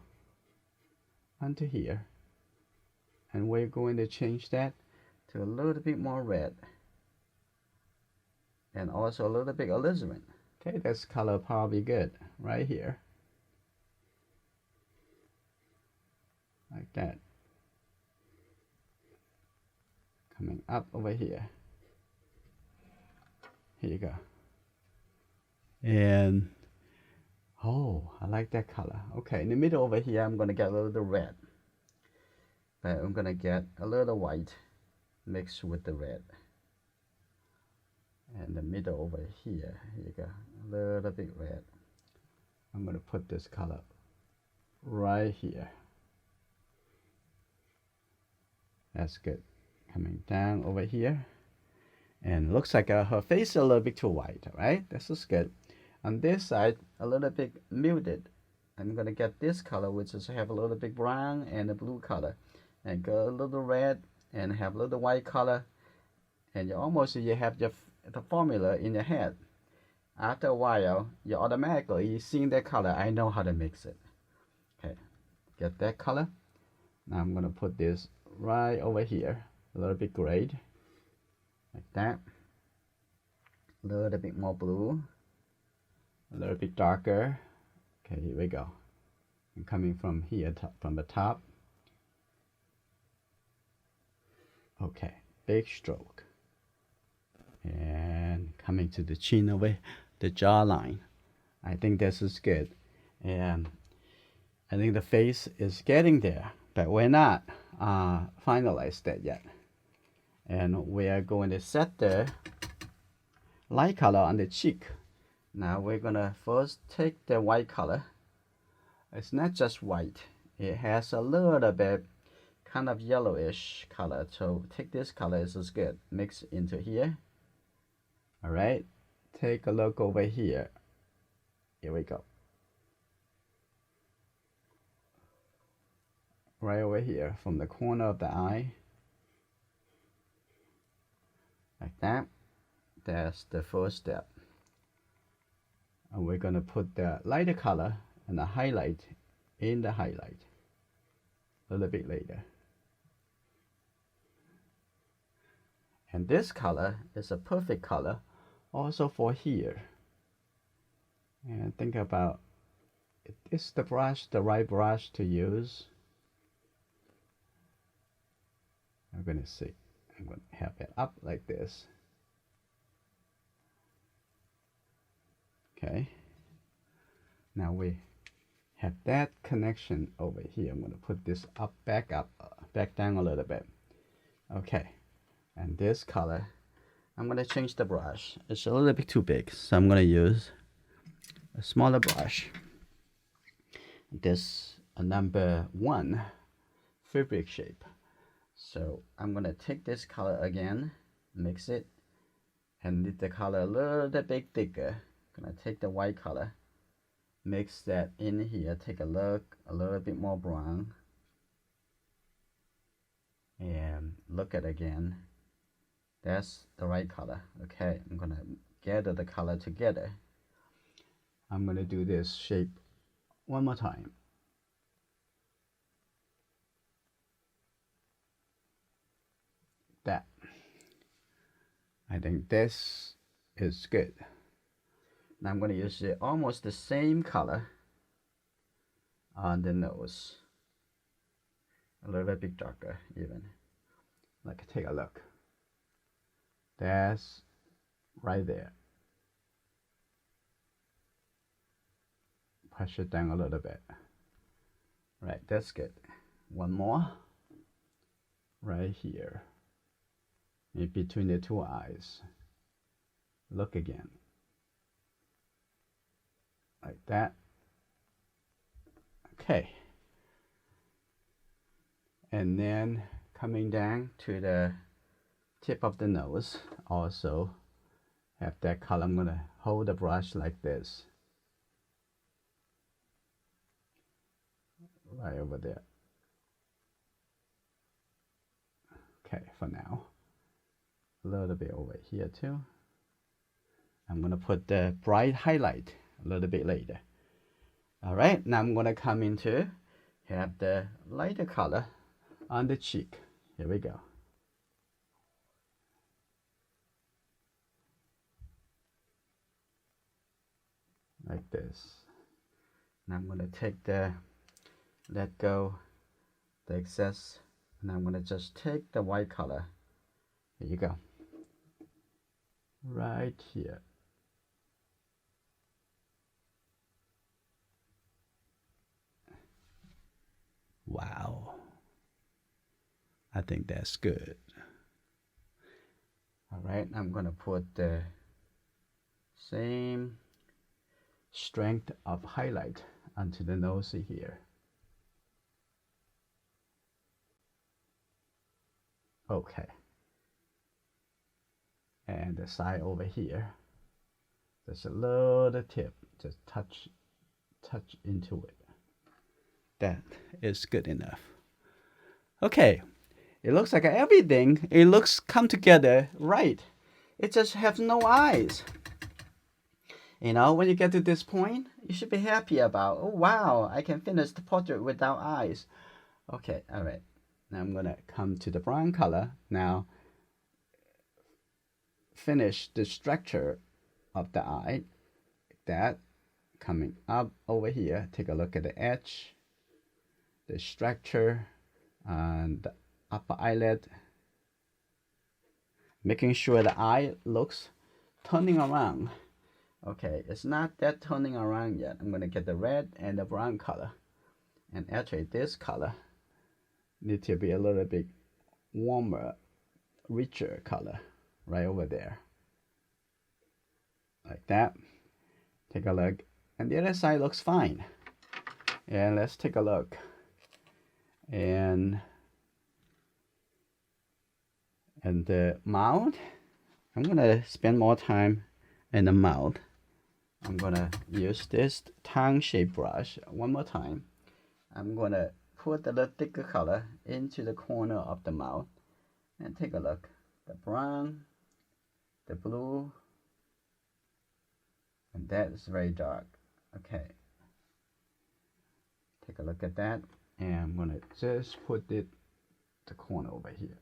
onto here. And we're going to change that to a little bit more red. And also a little bit alizarin. Okay, this color probably good right here. Like that. Coming up over here. Here you go. And oh, I like that color. Okay, in the middle over here, I'm gonna get a little red. But I'm gonna get a little white mixed with the red. And the middle over here you go, a little bit red. I'm gonna put this color right here. That's good. Coming down over here. And looks like her face is a little bit too white, right? This is good. On this side, a little bit muted. I'm gonna get this color, which is have a little bit brown and a blue color. And go a little red and have a little white color. And you have your the formula in your head. After a while, you automatically seeing that color. I know how to mix it. Okay, get that color. Now I'm gonna put this right over here, a little bit gray, like that. A little bit more blue, a little bit darker. Okay, here we go. I'm coming from here, from the top. Okay, big stroke. And coming to the chin over the jawline. I think this is good. And I think the face is getting there, but we're not finalized that yet. And we are going to set the light color on the cheek. Now we're gonna first take the white color. It's not just white. It has a little bit kind of yellowish color. So take this color, this is good. Mix into here. All right, take a look over here. Here we go. Right over here from the corner of the eye. Like that. That's the first step. And we're gonna put the lighter color and the highlight in the highlight a little bit later. And this color is a perfect color also for here. And think about, is the brush the right brush to use? I'm gonna see. I'm gonna have it up like this. Okay. Now we have that connection over here. I'm gonna put this back down a little bit. Okay. And this color, I'm gonna change the brush. It's a little bit too big, so I'm gonna use a smaller brush. This number 1 fabric shape. So I'm gonna take this color again, mix it, and need the color a little bit thicker. Gonna take the white color, mix that in here, take a look, a little bit more brown, and look at again. That's the right color. Okay, I'm gonna gather the color together. I'm gonna do this shape one more time. That. I think this is good. Now I'm gonna use almost the same color on the nose. A little bit darker even. Like, take a look. That's right there. Push it down a little bit. Right, that's good. One more. Right here. In between the two eyes. Look again. Like that. Okay. And then coming down to the tip of the nose, also have that color. I'm gonna hold the brush like this. Right over there. Okay, for now. A little bit over here too. I'm gonna put the bright highlight a little bit later. All right, now I'm gonna come into have the lighter color on the cheek. Here we go. Like this. Now I'm gonna take the, let go the excess, and I'm gonna just take the white color. Here you go. Right here. Wow. I think that's good. All right, I'm gonna put the same strength of highlight onto the nose here. Okay. And the side over here, there's a little tip, just touch into it. That is good enough. Okay, it looks like everything, it looks come together right. it just has no eyes. You know, when you get to this point, you should be happy about, oh wow, I can finish the portrait without eyes. Okay, all right. Now I'm gonna come to the brown color. Now finish the structure of the eye, like that, coming up over here. Take a look at the edge, the structure, and the upper eyelid. Making sure the eye looks turning around. Okay, it's not that turning around yet. I'm gonna get the red and the brown color. And actually this color needs to be a little bit warmer, richer color right over there. Like that. Take a look. And the other side looks fine. And let's take a look. And the mouth, I'm gonna spend more time in the mouth. I'm gonna use this tongue shape brush one more time. I'm gonna put a little thicker color into the corner of the mouth and take a look. The brown, the blue, and that is very dark. Okay. Take a look at that, and I'm gonna just put it the corner over here.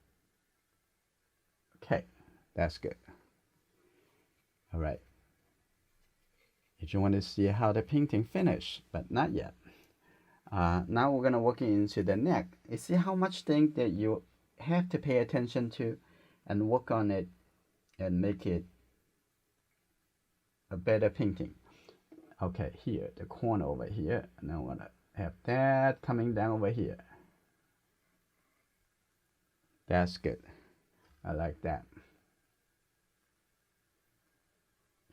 Okay, that's good. All right. If you want to see how the painting finished, but not yet. Now we're gonna work into the neck. You see how much thing that you have to pay attention to and work on it and make it a better painting. Okay, here, the corner over here, and I wanna have that coming down over here. That's good. I like that.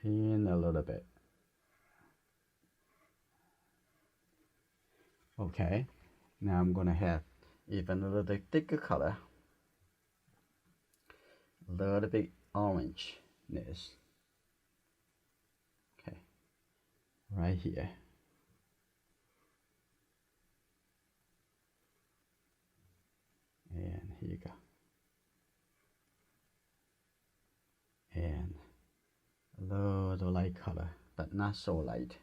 In a little bit. Okay, now I'm gonna have even a little bit thicker color, a little bit orangeness. Okay, right here. And here you go. And a little light color, but not so light.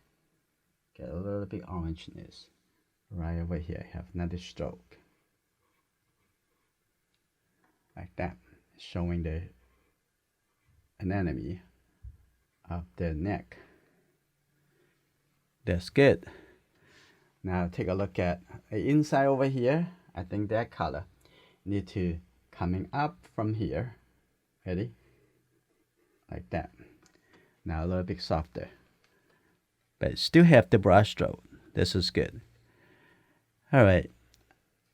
Get a little bit orangeness. Right over here, I have another stroke. Like that, showing the anatomy of the neck. That's good. Now take a look at the inside over here. I think that color need to coming up from here. Ready? Like that. Now a little bit softer. But still have the brush stroke. This is good. Alright.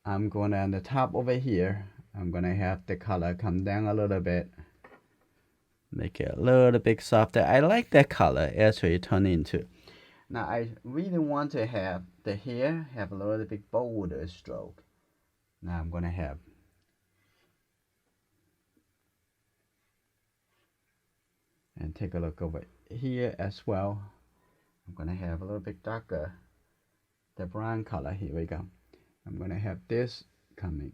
I'm going on the top over here. I'm gonna have the color come down a little bit. Make it a little bit softer. I like that color actually turn into. Now I really want to have the hair have a little bit bolder stroke. Now I'm gonna have and take a look over here as well. I'm gonna have a little bit darker the brown color. Here we go. I'm gonna have this coming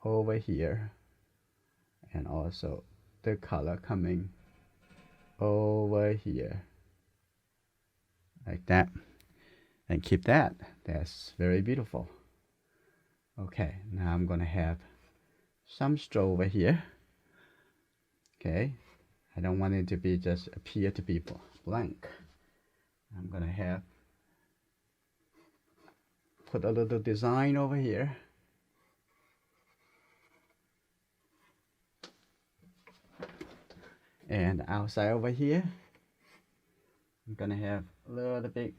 over here and also the color coming over here like that, and keep that. That's very beautiful. Okay, now I'm gonna have some stroke over here. Okay, I don't want it to be just appear to be blank. I'm gonna have put a little design over here. And outside over here, I'm gonna have a little bit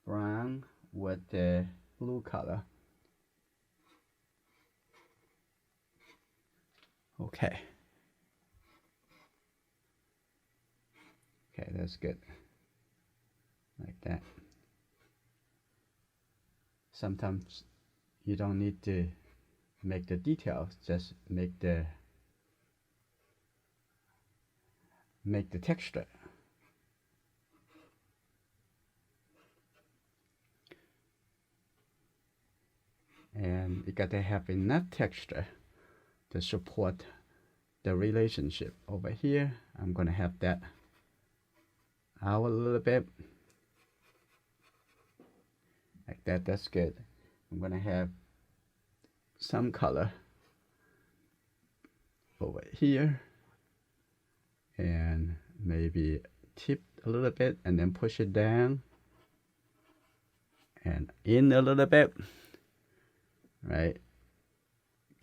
brown with the blue color. Okay. Okay, that's good. Like that. Sometimes you don't need to make the details, just make the texture. And you got to have enough texture to support the relationship over here. I'm gonna have that out a little bit like that. That's good. I'm gonna have some color over here and maybe tip a little bit and then push it down and in a little bit, right?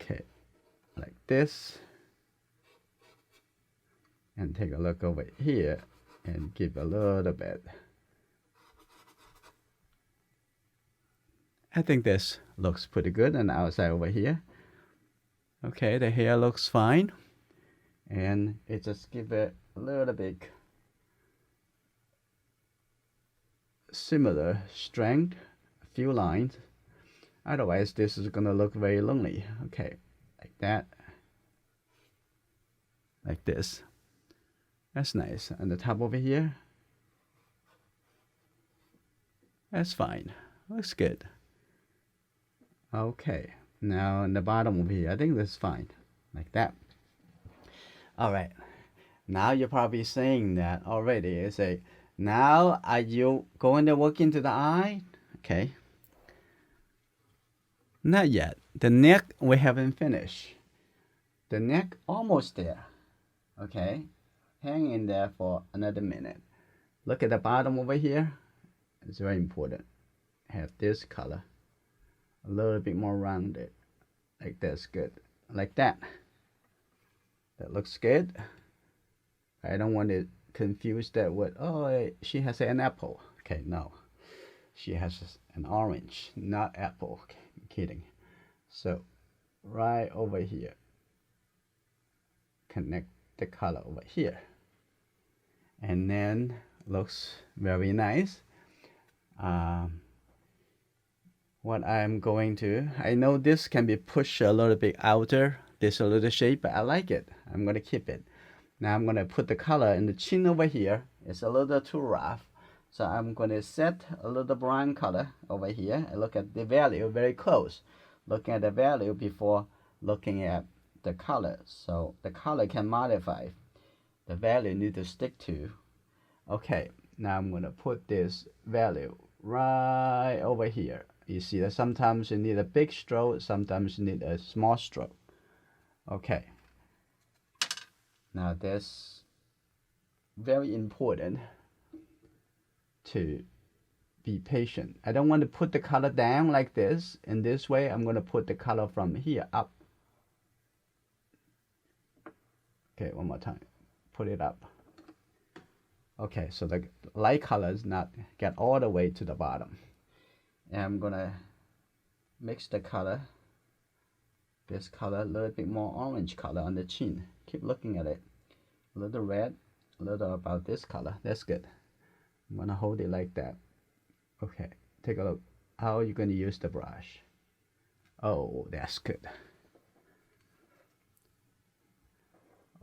Okay, like this. And take a look over here and give a little bit. I think this looks pretty good on the outside over here. Okay, the hair looks fine. And it just give it a little bit similar strength, a few lines. Otherwise, this is gonna look very lonely. Okay, like that. Like this. That's nice. And the top over here. That's fine. Looks good. Okay. Now on the bottom over here, I think that's fine. Like that. All right. Now you're probably saying that already. You say, now are you going to work into the eye? Okay. Not yet. The neck we haven't finished. The neck almost there. Okay. Hang in there for another minute. Look at the bottom over here. It's very important. Have this color. A little bit more rounded. Like that's good. Like that. That looks good. I don't want to confuse that with, oh, she has an apple. Okay, no. She has an orange, not apple. Okay, I'm kidding. So, right over here. Connect the color over here. And then looks very nice. What I'm going to, I know this can be pushed a little bit outer, this a little shape, but I like it. I'm going to keep it. Now I'm going to put the color in the chin over here. It's a little too rough. So I'm going to set a little brown color over here and look at the value very close. Looking at the value before looking at the color. So the color can modify. The value need to stick to. Okay, now I'm going to put this value right over here. You see that sometimes you need a big stroke, sometimes you need a small stroke. Okay. Now that's very important to be patient. I don't want to put the color down like this. In this way, I'm going to put the color from here up. Okay, one more time. Put it up. Okay, so the light color is not get all the way to the bottom. And I'm going to mix the color. This color, a little bit more orange color on the chin. Keep looking at it. A little red, a little about this color. That's good. I'm going to hold it like that. Okay, take a look. How are you going to use the brush? Oh, that's good.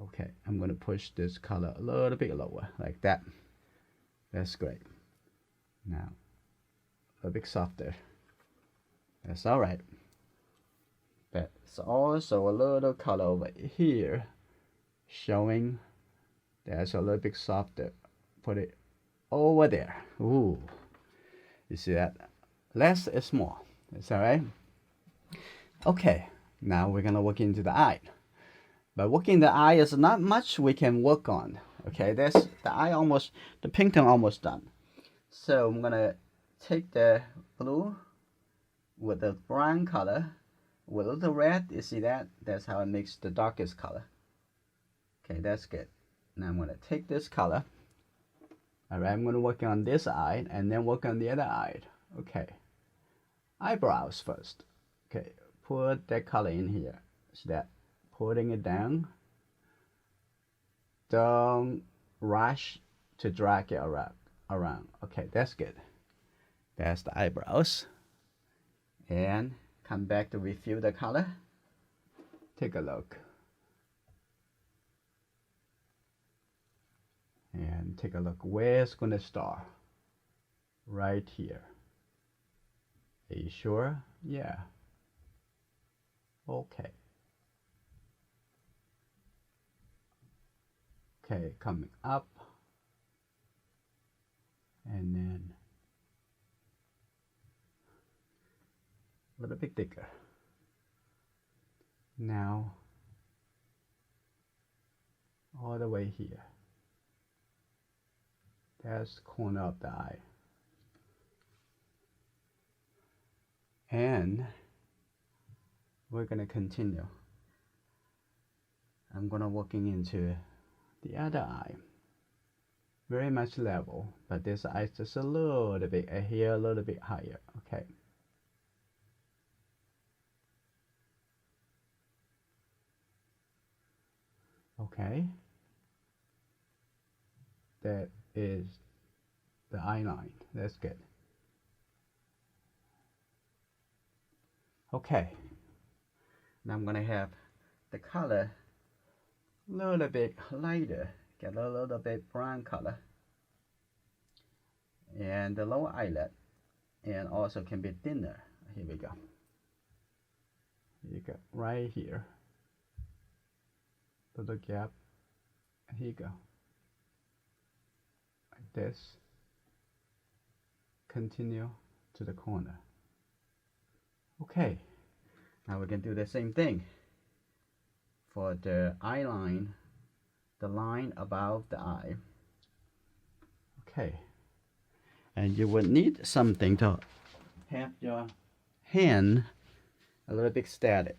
Okay, I'm going to push this color a little bit lower, like that. That's great. Now, a bit softer. That's all right. There's also a little color over here showing that's a little bit softer. Put it over there. Ooh, you see that? Less is more. That's all right. Okay, now we're gonna work into the eye. But working the eye is not much we can work on. Okay, that's the eye almost, the painting almost done. So I'm gonna take the blue with the brown color with a little red. You see that? That's how it makes the darkest color. Okay, that's good. Now I'm gonna take this color. All right, I'm gonna work on this eye and then work on the other eye. Okay, eyebrows first. Okay, put that color in here. See that? Putting it down. Don't rush to drag it around. Okay, that's good. That's the eyebrows. And come back to refill the color. Take a look. And take a look where it's gonna start. Right here. Are you sure? Yeah. Okay. Okay, coming up, and then a little bit thicker. Now all the way here. That's the corner of the eye. And we're gonna continue. I'm gonna working into the other eye. Very much level, but this eye is just a little bit here, a little bit higher. Okay. Okay. That is the eye line. That's good. Okay. Now I'm gonna have the color a little bit lighter, get a little bit brown color, and the lower eyelid, and also can be thinner. Here we go. Here you go, right here. Little gap. Here you go. Like this. Continue to the corner. Okay. Now we can do the same thing for the eye line, the line above the eye. Okay. And you will need something to have your hand a little bit steady.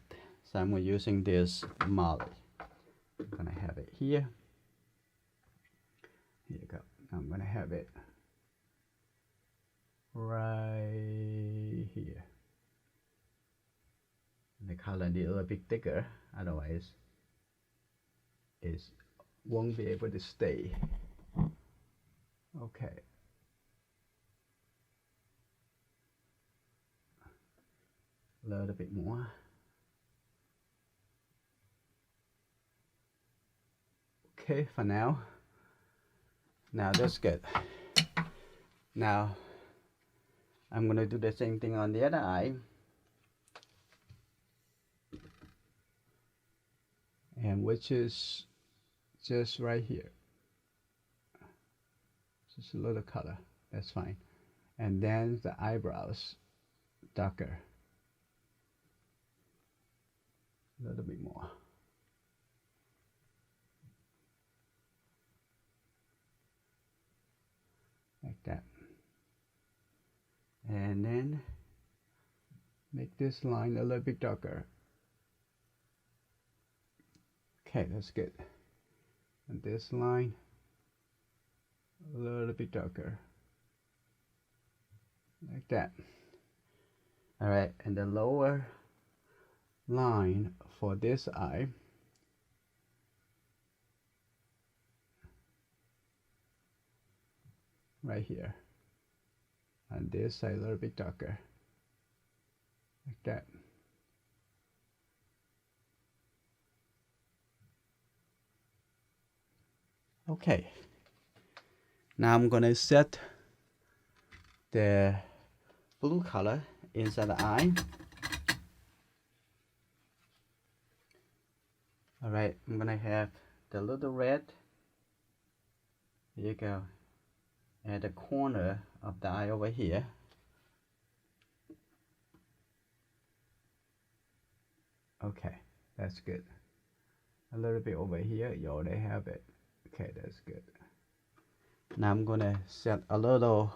So I'm using this Molly. I'm gonna have it here. Here you go. I'm gonna have it right here. The color need a little bit thicker, otherwise it won't be able to stay. Okay. A little bit more. Okay, for now. Now that's good. Now I'm gonna do the same thing on the other eye. And which is just right here. Just a little color, that's fine. And then the eyebrows, darker. A little bit more. Like that. And then make this line a little bit darker. Okay, that's good. And this line a little bit darker. Like that. Alright, and the lower line for this eye, right here. And this side a little bit darker. Like that. Okay. Now I'm gonna set the blue color inside the eye. Alright, I'm gonna have the little red. Here you go. At the corner of the eye over here. Okay, that's good. A little bit over here, you already have it. Okay, that's good. Now I'm gonna set a little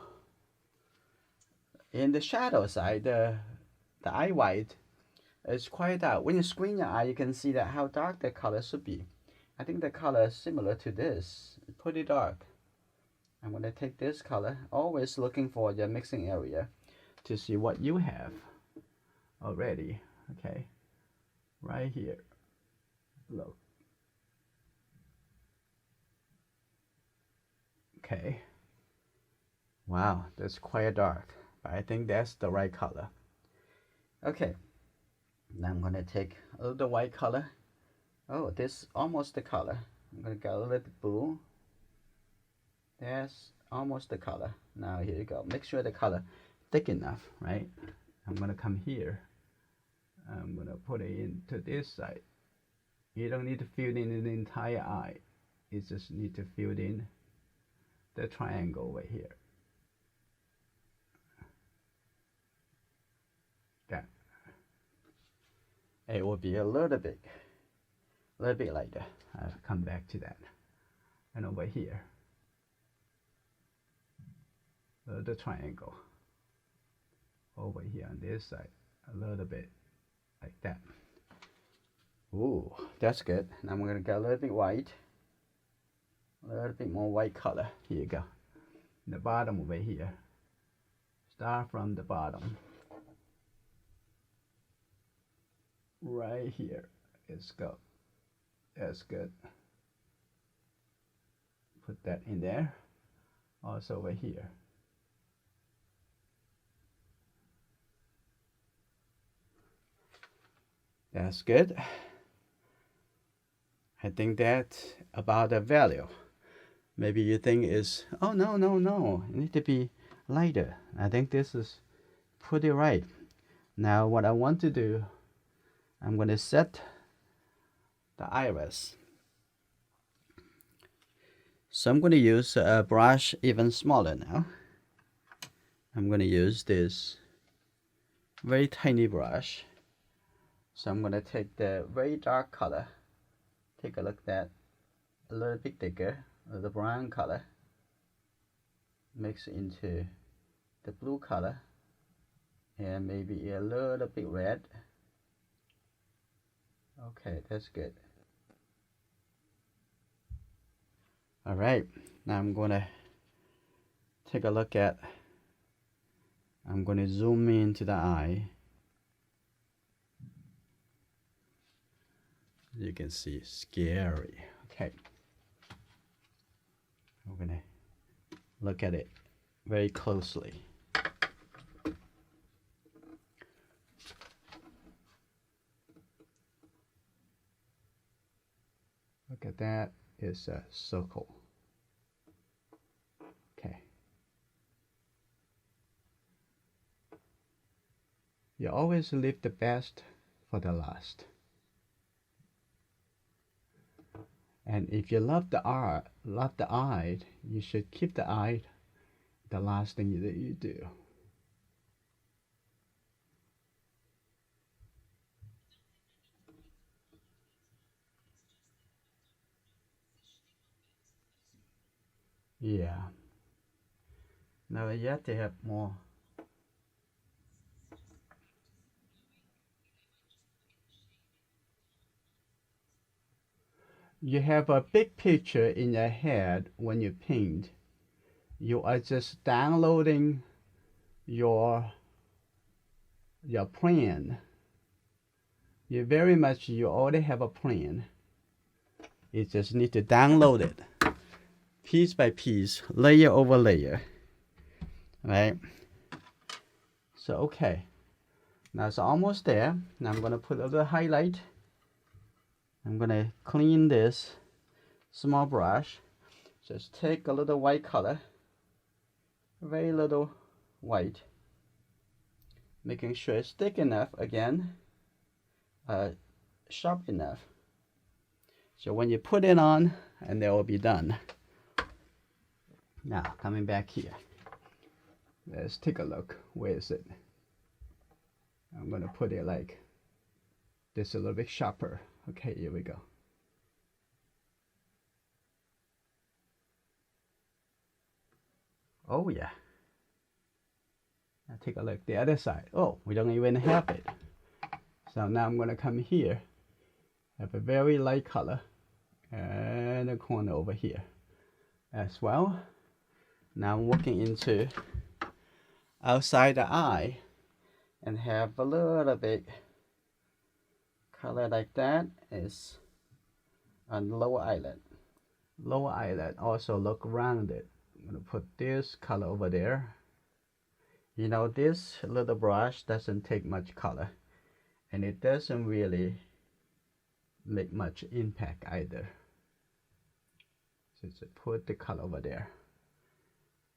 in the shadow side, the eye white is quite dark. When you squint your eye, you can see that how dark the color should be. I think the color is similar to this, pretty dark. I'm gonna take this color, always looking for the mixing area to see what you have already. Okay, right here, look. Okay, wow, that's quite dark, but I think that's the right color. Okay, now I'm gonna take a little white color. Oh, this almost the color. I'm gonna get a little bit blue. That's almost the color. Now here you go. Make sure the color thick enough, right? I'm gonna come here. I'm gonna put it into this side. You don't need to fill in the entire eye. You just need to fill in the triangle over here. That it will be a little bit lighter. I'll come back to that. And over here, the triangle. Over here on this side, a little bit like that. Ooh, that's good. Now I'm gonna get a little bit white. A little bit more white color. Here you go. The bottom over here. Start from the bottom. Right here. Let's go. That's good. Put that in there. Also over here. That's good. I think that's about the value. Maybe you think is, oh no, it need to be lighter. I think this is pretty right. Now what I want to do, I'm going to set the iris. So I'm going to use a brush even smaller now. I'm going to use this very tiny brush. So I'm going to take the very dark color. Take a look at that. A little bit thicker. The brown color. Mix it into the blue color. And maybe a little bit red. Okay, that's good. Alright, now I'm going to take a look at, I'm going to zoom into the eye. You can see, scary. Okay. We're going to look at it very closely. Look at that. It's a circle. Okay. You always leave the best for the last. And if you love the eye, you should keep the eye the last thing that you do. Yeah. Now you have to have more. You have a big picture in your head when you paint. You are just downloading your plan. You already have a plan. You just need to download it piece by piece, layer over layer. Right? So okay. Now it's almost there. Now I'm gonna put a little highlight. I'm gonna clean this small brush. Just take a little white color, very little white, making sure it's thick enough again, sharp enough. So when you put it on, and they will be done. Now coming back here, let's take a look. Where is it? I'm gonna put it like this, a little bit sharper. Okay, here we go. Oh yeah. Now take a look the other side. Oh, we don't even have it. So now I'm gonna come here, have a very light color, and a corner over here as well. Now I'm working into outside the eye and have a little bit color like that is on the lower eyelid. Lower eyelid also look rounded. I'm gonna put this color over there. You know, this little brush doesn't take much color, and it doesn't really make much impact either. So just put the color over there.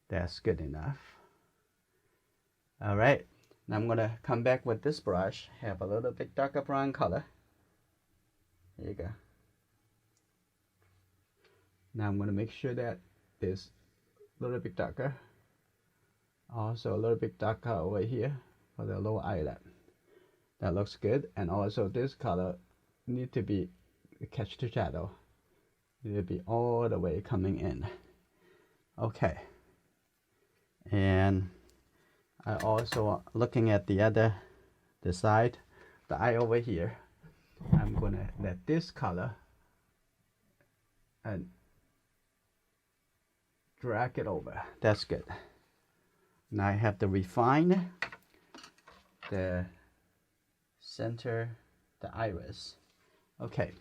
That's good enough. All right, now I'm gonna come back with this brush, have a little bit darker brown color. There you go. Now I'm going to make sure that this a little bit darker. Also a little bit darker over here for the lower eyelid. That looks good. And also this color need to be catch the shadow. Need to be all the way coming in. Okay. And I also looking at the side, the eye over here. I'm gonna let this color and drag it over. That's good. Now I have to refine the center, the iris. Okay,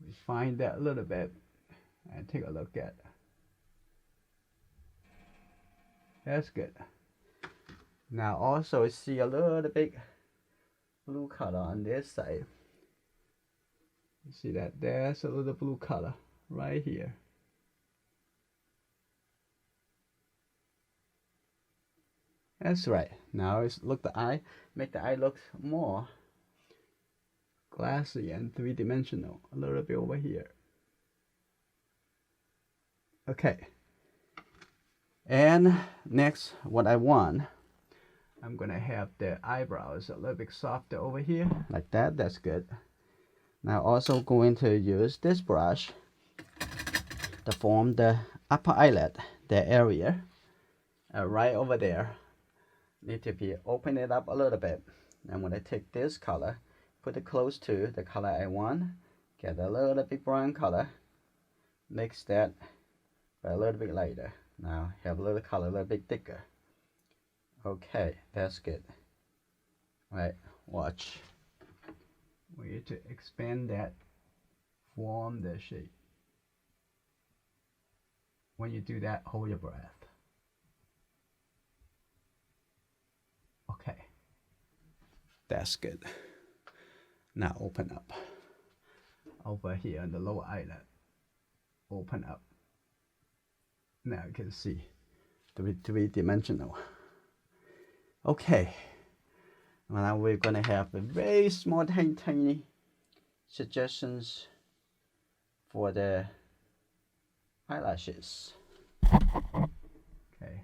refine that a little bit and take a look at. That's good. Now also see a little bit blue color on this side. You see that there's a little blue color right here. That's right. Now it's look the eye, make the eye look more glassy and three-dimensional. A little bit over here. Okay. And next, what I want, I'm gonna have the eyebrows a little bit softer over here, like that. That's good. Now also going to use this brush to form the upper eyelid, the area, right over there. Need to be open it up a little bit. I'm gonna take this color, put it close to the color I want, get a little bit brown color, mix that a little bit lighter. Now have a little color a little bit thicker. Okay, that's good. All right, watch. We need to expand that, form the shape. When you do that, hold your breath. Okay, that's good. Now open up. Over here on the lower eyelid, open up. Now you can see three-dimensional. Okay, now we're gonna have a very small, tiny suggestions for the eyelashes. Okay,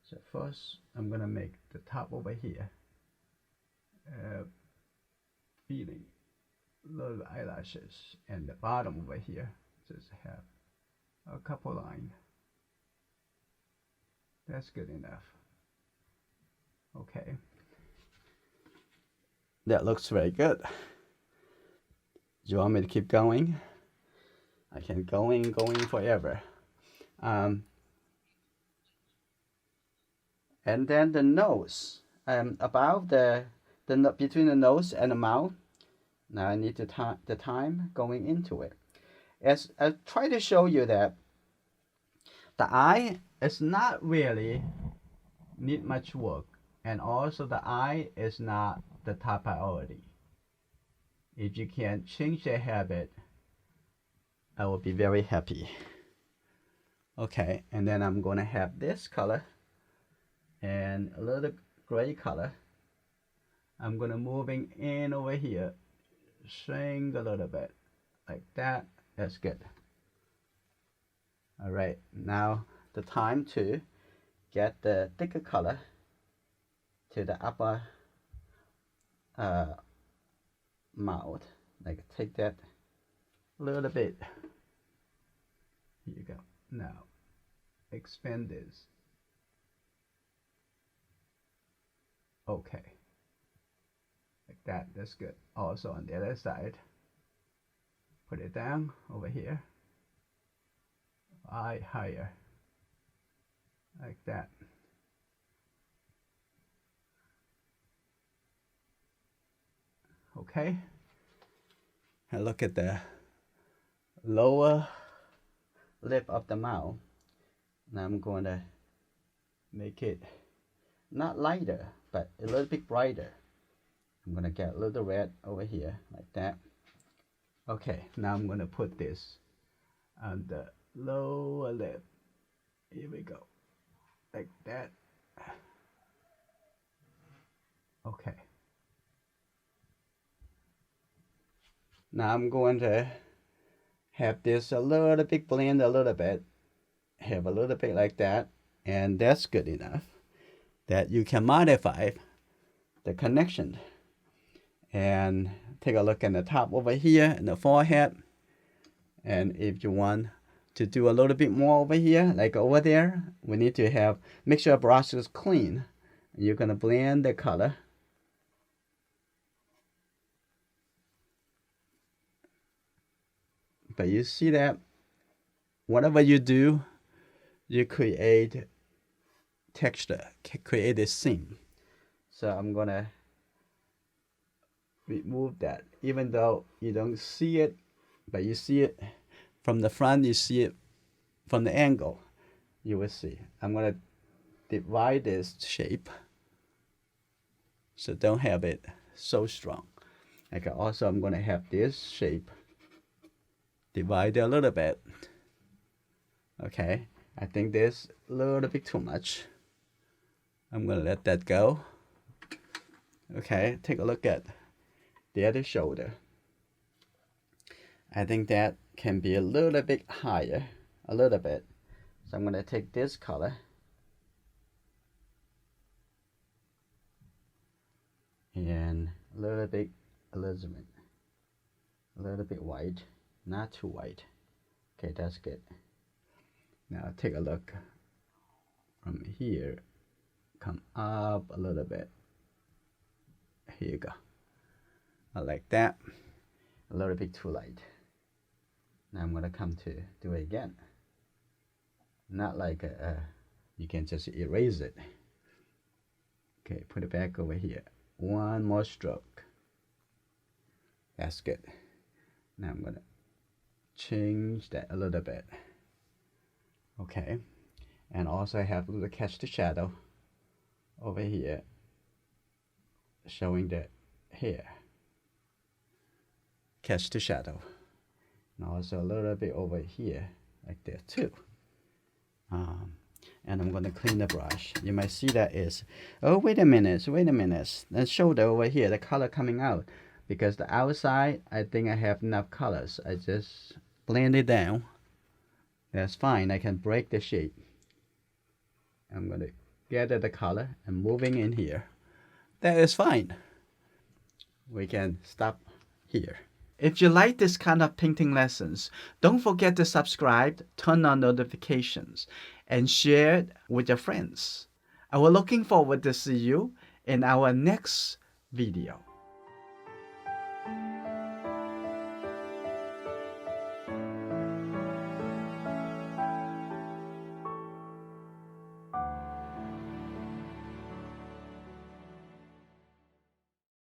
so first I'm gonna make the top over here feeling little eyelashes, and the bottom over here just have a couple lines. That's good enough. Okay, that looks very good. Do you want me to keep going? I can going forever. And then the nose, about the between the nose and the mouth. Now I need the time going into it. As I try to show you that the eye is not really need much work, and also the eye is not the top priority. If you can change the habit, I will be very happy. Okay, and then I'm gonna have this color and a little gray color. I'm gonna moving in over here, shrink a little bit, like that. That's good. All right, now the time to get the thicker color to the upper mouth. Like take that a little bit. Here you go. Now expand this. Okay, like that. That's good. Also on the other side, put it down over here. Eye higher, like that. Okay, and look at the lower lip of the mouth. Now I'm going to make it not lighter, but a little bit brighter. I'm going to get a little red over here, like that. Okay, now I'm going to put this on the lower lip. Here we go, like that. Okay. Now I'm going to have this a little bit blend a little bit, have a little bit like that, and that's good enough that you can modify the connection. And take a look at the top over here in the forehead. And if you want to do a little bit more over here, like over there, we need to make sure the brush is clean. You're gonna blend the color. But you see that whatever you do, you create texture, create a scene. So I'm gonna remove that, even though you don't see it, but you see it from the front, you see it from the angle, you will see. I'm gonna divide this shape, so don't have it so strong. Okay, also I'm gonna have this shape divide a little bit. Okay, I think this a little bit too much. I'm gonna let that go. Okay, take a look at the other shoulder. I think that can be a little bit higher, a little bit. So I'm gonna take this color and a little bit alizarin, a little bit white, not too white. Okay, that's good. Now take a look from here, come up a little bit. Here you go. I like that. A little bit too light. Now I'm gonna come to do it again. Not like you can just erase it. Okay, put it back over here. One more stroke. That's good. Now I'm gonna change that a little bit. Okay, and also I have a little catch the shadow over here, showing the hair. Catch the shadow, and also a little bit over here, like that too. And I'm gonna clean the brush. You might see that is, oh wait a minute, the shoulder over here, the color coming out, because the outside I think I have enough colors. I just blend it down. That's fine. I can break the shape. I'm gonna gather the color and moving in here. That is fine. We can stop here. If you like this kind of painting lessons, don't forget to subscribe, turn on notifications, and share it with your friends. I will looking forward to see you in our next video.